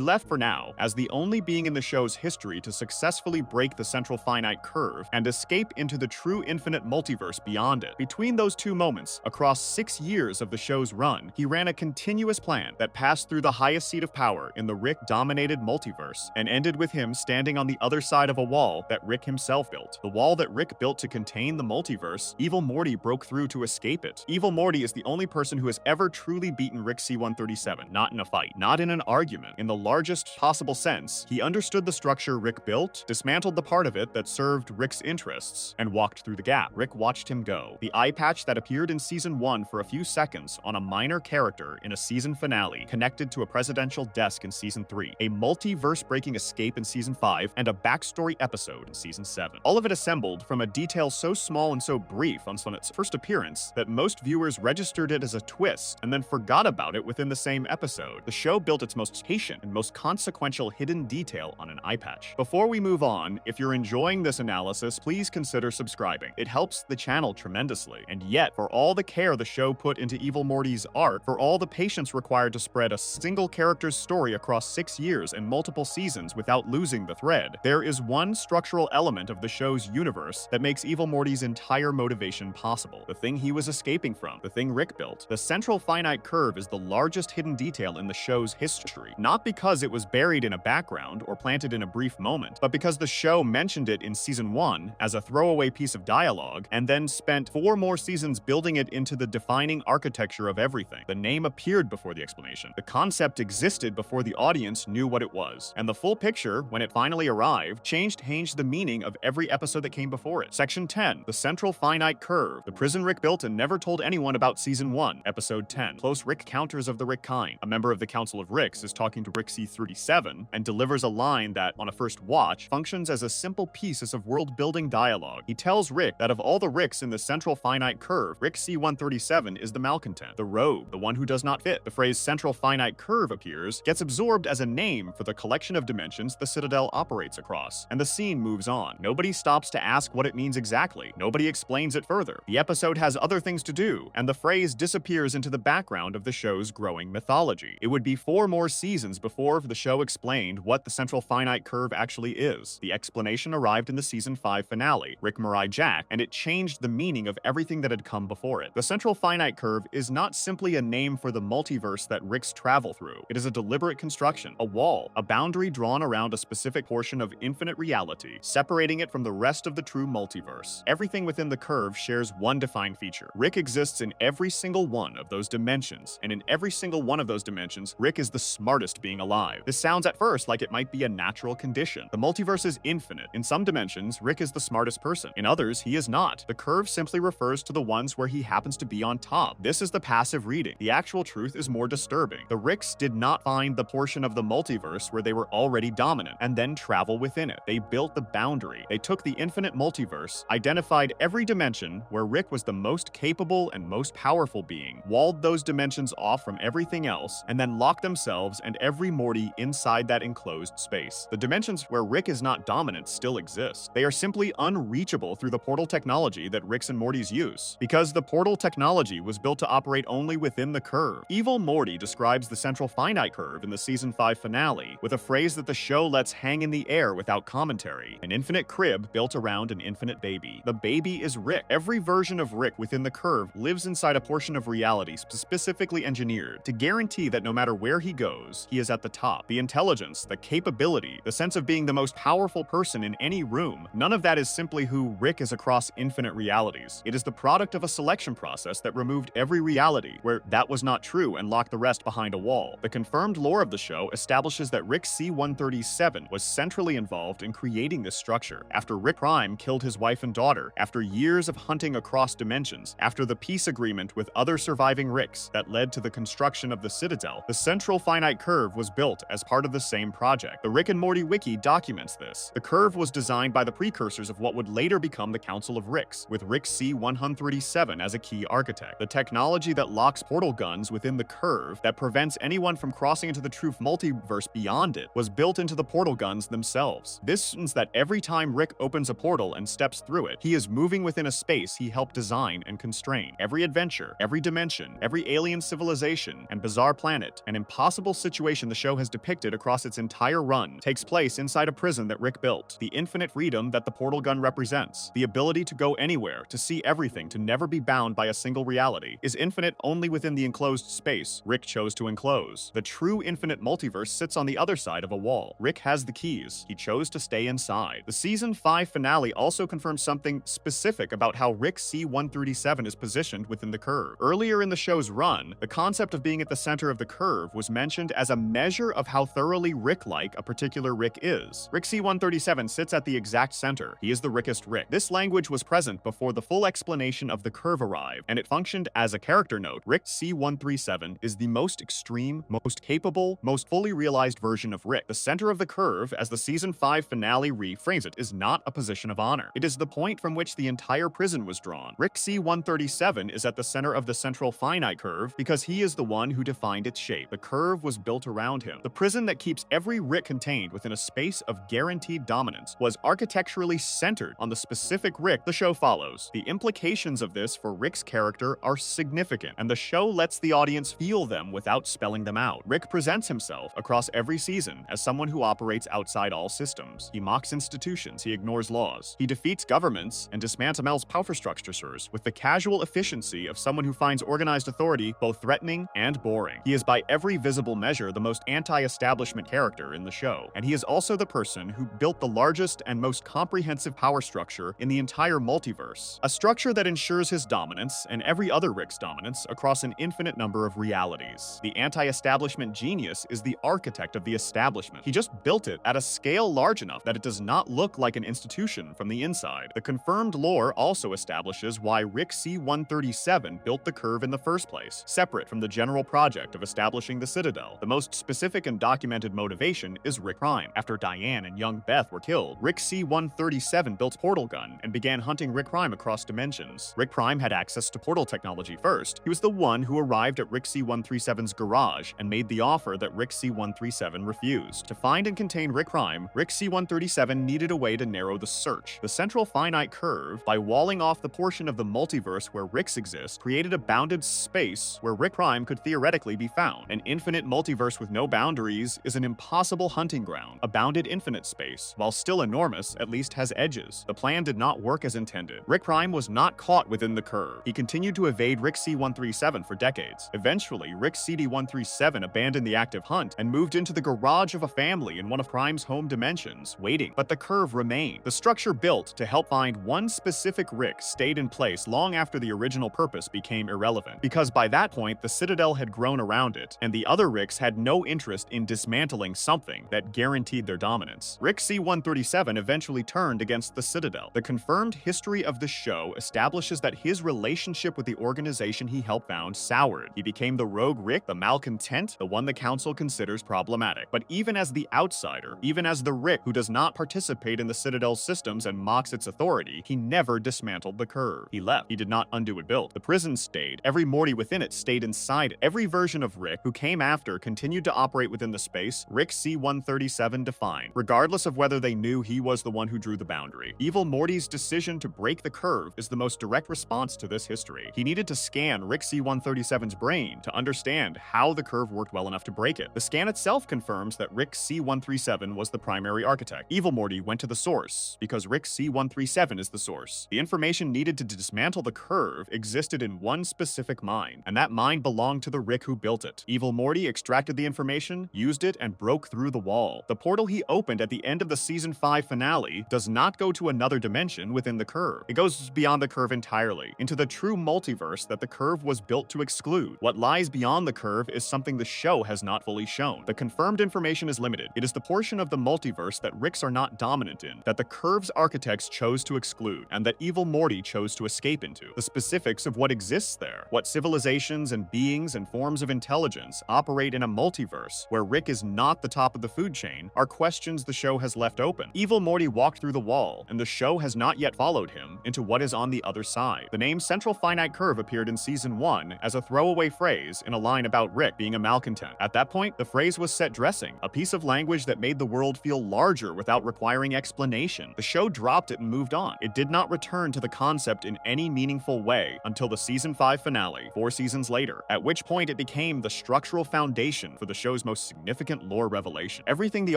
Speaker 1: left for now as the only being in the show's history to successfully break the central finite curve and escape into the true infinite multiverse beyond it. Between those two moments, across 6 years of the show's run, he ran a continuous plan that passed through the highest seat of power in the Rick-dominated multiverse and ended with him standing on the other side of a wall that Rick himself built. The wall that Rick built to contain the multiverse, Evil Morty broke through to escape it. Evil Morty is the only person who has ever truly beaten Rick C-137, not in a fight, not in an argument. In the largest possible sense, he understood the structure Rick built, dismantled the part of it that served Rick's interests, and walked through the gap. Rick watched him go. The eye patch that appeared in Season 1 for a few seconds on a minor character in a season finale connected to a presidential desk in Season 3, a multiverse-breaking escape in Season 5, and a backstory episode in Season 7. All of it assembled from a detail so small and so brief on its first appearance that most viewers registered it as a twist and then forgot about it within the same episode. The show built its most patient and most consequential hidden detail on an eye patch. Before we move on, if you're enjoying this analysis, please consider subscribing. It helps the channel tremendously. And yet, for all the care the show put into Evil Morty's art, for all the patience required to spread a single character's story across 6 years and multiple seasons without losing the thread, there is one structural element of the show's universe that makes Evil Morty's entire motivation possible. The thing he was escaping from, the thing Rick built. The central finite curve is the largest hidden detail in the show's history, not because it was buried in a background or planted in a brief moment, but because the show mentioned it in Season 1 as a throwaway piece of dialogue and then spent 4 more seasons building it into the defining architecture of everything. The name appeared before the explanation. The concept existed before the audience knew what it was. And the full picture, when it finally arrived, changed the meaning of every episode that came before it. Section 10, the central finite curve. The prison Rick built and never told anyone about Season 1, Episode 10. Close Rick counters of the Rick kind. A member of the Council of Ricks is talking to Rick C-37 and delivers a line that, on a first watch, functions as a simple piece of world-building dialogue. He tells Rick that of all the Ricks in the central finite curve, Rick C-137 is the malcontent, the rogue, the one who does not fit. The phrase central finite curve appears, gets absorbed as a name for the collection of dimensions the Citadel operates across, and the scene moves on. Nobody stops to ask what it means exactly. Nobody explains it further. The episode has other things to do, and the phrase disappears into the background of the show's growing mythology. It would be 4 more seasons before the show explained what the central finite curve actually is. The explanation arrived in the Season 5 finale, Rick Mirai Jack, and it changed the meaning of everything that had come before it. The central finite curve is not simply a name for the multiverse that Ricks travel through. It is a deliberate construction, a wall, a boundary drawn around a specific portion of infinite reality, separating it from the rest of the true multiverse. Everything within the curve shares one defined feature. Rick exists in every single one of those dimensions, and in every single one of those dimensions, Rick is the smartest being alive. This sounds at first like it might be a natural condition. The multiverse is infinite. In some dimensions, Rick is the smartest person. In others, he is not. The curve simply refers to the ones where he happens to be on top. This is the passive reading. The actual truth is more disturbing. The Ricks did not find the portion of the multiverse where they were already dominant and then travel within it. They built the boundary. They took the infinite multiverse, identified every dimension where Rick was the most capable and most powerful being, walled those dimensions off from everything else, and then locked themselves and every Morty inside that enclosed space. The dimensions where Rick is not dominant still exist. They are simply unreachable through the portal technology that Rick's and Morty's use, because the portal technology was built to operate only within the curve. Evil Morty describes the central finite curve in the Season 5 finale with a phrase that the show lets hang in the air without commentary: an infinite crib built around an infinite baby. The baby is Rick. Every version of Rick within the curve lives inside a portion of reality specifically engineered to guarantee that no matter where he goes, he is at the top. The intelligence, the capability, the sense of being the most powerful person in any room, none of that is simply who Rick is across infinite realities. It is the product of a selection process that removed every reality where that was not true and locked the rest behind a wall. The confirmed lore of the show establishes that Rick C-137 was centrally involved in creating this structure. After Rick Prime killed his wife and daughter, after years of hunting across dimensions, after the peace agreement with other surviving Ricks that led to the construction of the Citadel, the central finite curve was built as part of the same project. The Rick and Morty wiki documents this. The curve was designed by the precursors of what would later become the Council of Ricks, with Rick C-137 as a key architect. The technology that locks portal guns within the curve that prevents anyone from crossing into the true multiverse beyond it was built into the portal guns themselves. This means that every time Rick opens a portal and steps through it, he is moving within a space he helped design and constrain. Every adventure, every dimension, every alien civilization and bizarre planet, an impossible situation the show has depicted across its entire run takes place inside a prison that Rick built. The infinite freedom that the portal gun represents, the ability to go anywhere, to see everything, to never be bound by a single reality, is infinite only within the enclosed space Rick chose to enclose. The true infinite multiverse sits on the other side of a wall. Rick has the keys. He chose to stay inside. The Season 5 finale also confirms something specific about how Rick C-137 is positioned within the curve. Earlier in the show's run, the concept of being at the center of the curve was mentioned as a measure of how thoroughly Rick-like a particular Rick is. Rick C-137 sits at the exact center. He is the Rickest Rick. This language was present before the full explanation of the curve arrived, and it functioned as a character note. Rick C-137 is the most extreme, most capable, most fully realized version of Rick. The center of the curve, as the Season 5 finale reframes it, is not a position of honor. It is the point from which the entire prison was drawn. Rick C-137 is at the center of the central finite curve because he is the one who defined its shape. The curve was built around him. The prison that keeps every Rick contained within a space of guaranteed dominance was architecturally centered on the specific Rick the show follows. The implications of this for Rick's character are significant, and the show lets the audience feel them without spelling them out. Rick presents himself across every season as someone who operates outside all systems. He mocks institutions, he ignores laws, he defeats governments and dismantles power structures with the casual efficiency of someone who finds organized authority both threatening and boring. He is by every visible measure the most anti-establishment character in the show, and he is also the person who built the largest and most comprehensive power structure in the entire multiverse, a structure that ensures his dominance and every other Rick's dominance across an infinite number of realities. The anti-establishment genius is the architect of the establishment. He just built it at a scale large enough that it does not look like an institution from the inside. The confirmed lore also establishes why Rick C-137 built the curve in the first place, separate from the general project of establishing the Citadel. The most specific and documented motivation is Rick Prime. After Diane and young Beth were killed, Rick C-137 built Portal Gun and began hunting Rick Prime across dimensions. Rick Prime had access to portal technology first. He was the one who arrived at Rick C-137's garage and made the offer that Rick C-137 refused. To find and contain Rick Prime, Rick C-137 needed a way to narrow the search. The central finite curve, by walling off the portion of the multiverse where Ricks exist, created a bounded space where Rick Prime could theoretically be found. An infinite multiverse with no boundaries is an impossible hunting ground. A bounded infinite space, while still enormous, at least has edges. The plan did not work as intended. Rick Prime was not caught within the curve. He continued to evade Rick C-137 for decades. Eventually, Rick CD-137 abandoned the active hunt and moved into the garage of a family in one of Prime's home dimensions, waiting. But the curve remained. The structure built to help find one specific Rick stayed in place long after the original purpose became irrelevant, because by that point, the Citadel had grown around it, and the other Ricks had no interest in dismantling something that guaranteed their dominance. Rick C-137 eventually turned against the Citadel. The confirmed history of the show establishes that his relationship with the organization he helped found soured. He became the rogue Rick, the malcontent, the one the council considers problematic. But even as the outsider, even as the Rick who does not participate in the Citadel's systems and mocks its authority, he never dismantled the curve. He left. He did not undo it built. The prison stayed. Every Morty within it stayed inside it. Every version of Rick who came after continued to operate within the space Rick C-137 defined, regardless of whether they knew he was the one who drew the boundary. Evil Morty's decision to break the curve is the most direct response to this history. He needed to scan Rick C-137's brain to understand how the curve worked well enough to break it. The scan itself confirms that Rick C-137 was the primary architect. Evil Morty went to the source because Rick C-137 is the source. The information needed to dismantle the curve existed in one specific mind, and that mind belonged to the Rick who built it. Evil Morty extracted the information, used it, and broke through the wall. The portal he opened at the end of the Season 5 finale does not go to another dimension within the curve. It goes beyond the curve entirely, into the true multiverse that the curve was built to exclude. What lies beyond the curve is something the show has not fully shown. The confirmed information is limited. It is the portion of the multiverse that Ricks are not dominant in, that the curve's architects chose to exclude, and that Evil Morty chose to escape into. The specifics of what exists there, what civilizations and beings and forms of intelligence operate in a multiverse where Rick is not the top of the food chain, are questions the show has left open. Evil Morty walked through the wall, and the show has not yet followed him into what is on the other side. The name Central Finite Curve appeared in Season 1 as a throwaway phrase in a line about Rick being a malcontent. At that point, the phrase was set dressing, a piece of language that made the world feel larger without requiring explanation. The show dropped it and moved on. It did not return to the concept in any meaningful way until the season 5 finale, 4 seasons later, at which point it became the structural foundation for the show's most significant lore revelation. Everything the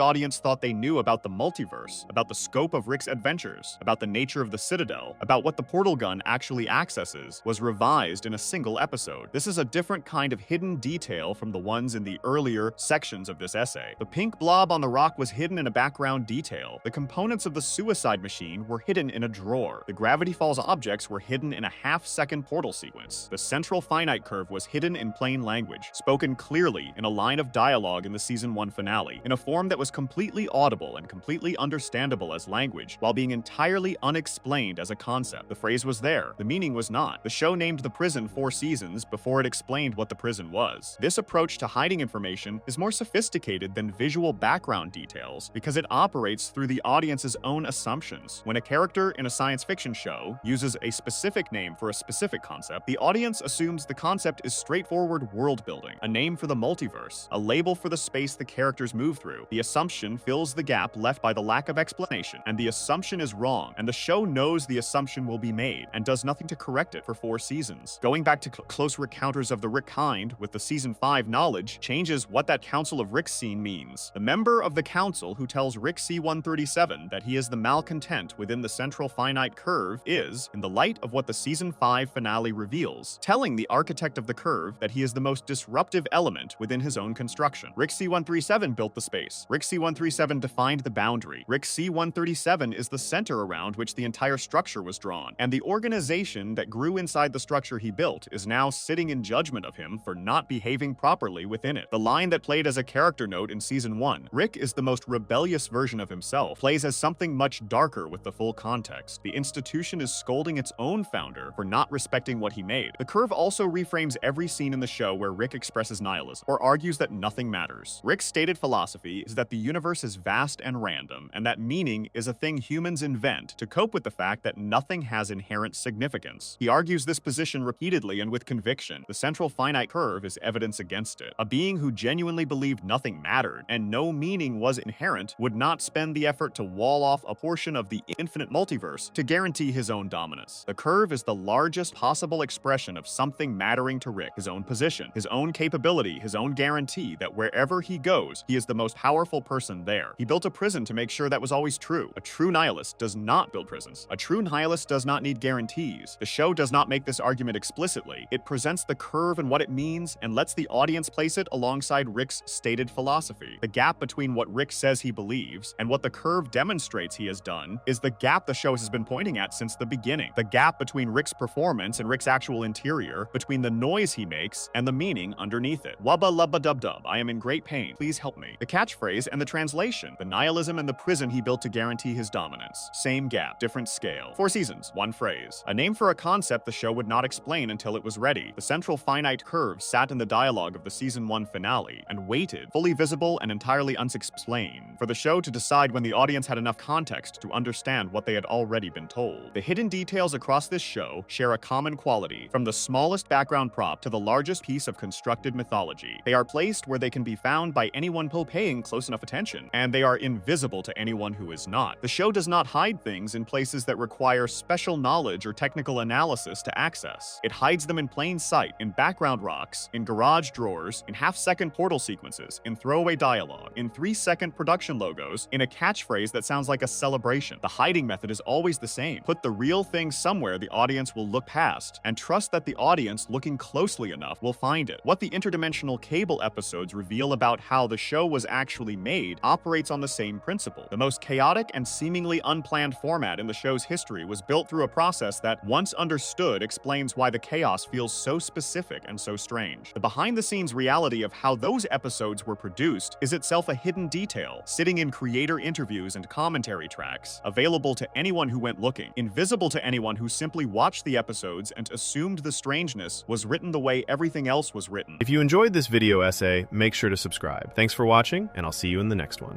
Speaker 1: audience thought they knew about the multiverse, about the scope of Rick's adventures, about the nature of the Citadel, about what the portal gun actually accesses, was revised in a single episode. This is a different kind of hidden detail from the ones in the earlier sections of this essay. The pink blob on the rock was hidden in a background detail. The components of the suicide machine were hidden in a drawer. The Gravity Falls objects were hidden in a half-second portal sequence. The central finite curve was hidden in plain language, spoken clearly in a line of dialogue in the season 1 finale, in a form that was completely audible and completely understandable as language, while being entirely unexplained as a concept. The phrase was there, the meaning was not. The show named the prison 4 seasons before it explained what the prison was. This approach to hiding information is more sophisticated than visual background details because it operates through the audience's own assumptions. When a character in a science fiction show uses a specific name for a specific concept, the audience assumes the concept is straightforward world building, a name for the multiverse, a label for the space the characters move through. The assumption fills the gap left by the lack of explanation, and the assumption is wrong, and the show knows the assumption will be made and does nothing to correct it for 4 seasons. Going back to close encounters of the Rick kind with the season 5 knowledge changes what that Council of Rick scene means. The member of the council who tells Rick C-137 that he is the malcontent within the central finite curve is, in the light of what the season 5 finale reveals, telling the architect of the curve that he is the most disruptive element within his own construction. Rick C-137 built the space. Rick C-137 defined the boundary. Rick C-137 is the center around which the entire structure was drawn, and the organization that grew inside the structure he built is now sitting in judgment of him for not behaving properly within it. The line that played as a character note in season 1, Rick is the most rebellious version of himself, plays as something much darker with the full context. The institution is scolding its own founder for not respecting what he made. The curve also reframes every scene in the show where Rick expresses nihilism or argues that nothing matters. Rick's stated philosophy is that the universe is vast and random, and that meaning is a thing humans invent to cope with the fact that nothing has inherent significance. He argues this position repeatedly and with conviction. The central finite curve is evidence against it. A being who genuinely believed nothing mattered and no meaning was inherent would not spend the effort to wall off a portion of the infinite multiverse to guarantee his own dominance. The curve is the largest possible expression of something mattering to Rick, his own position, his own capability, his own guarantee that wherever he goes, he is the most powerful person there. He built a prison to make sure that was always true. A true nihilist does not build prisons. A true nihilist does not need guarantees. The show does not make this argument explicitly. It presents the curve and what it means and lets the audience place it alongside Rick's stated philosophy. The gap between what Rick says he believes and what the curve demonstrates he has done is the gap the show has been pointing at since the beginning. The gap between Rick's performance and Rick's actual interior, between the noise he makes and the meaning underneath it. Wubba lubba dub dub, I am in great pain, please help me. The catchphrase and the translation, the nihilism and the prison he built to guarantee his dominance. Same gap, different scale. 4 seasons, 1 phrase. A name for a concept the show would not explain until it was ready. The central finite curve sat in the dialogue of the season 1 finale and waited, fully visible and entirely unexplained, for the show to decide when the audience had enough context to understand what they had already been told. The hidden details across this show share a common quality, from the smallest background prop to the largest piece of constructed mythology. They are placed where they can be found by anyone paying close enough attention, and they are invisible to anyone who is not. The show does not hide things in places that require special knowledge or technical analysis to access. It hides them in plain sight, in background rocks, in garage drawers, in half-second portal sequences, in throwaway dialogue, in 3-second production logos, in a catchphrase that sounds like a celebration. The hiding method is always the same. Put the real thing somewhere the audience will look past, and trust that the audience, looking closely enough, will find it. What the interdimensional cable episodes reveal about how the show was actually made operates on the same principle. The most chaotic and seemingly unplanned format in the show's history was built through a process that, once understood, explains why the chaos feels so specific and so strange. The behind-the-scenes reality of how those episodes were produced is itself a hidden detail, sitting in creator interviews and commentary tracks, available to anyone who went looking, invisible to anyone who simply watched the episodes and assumed the strangeness was written the way everything else was written.
Speaker 2: If you enjoyed this video essay, make sure to subscribe. Thanks for watching, and I'll see you in the next one.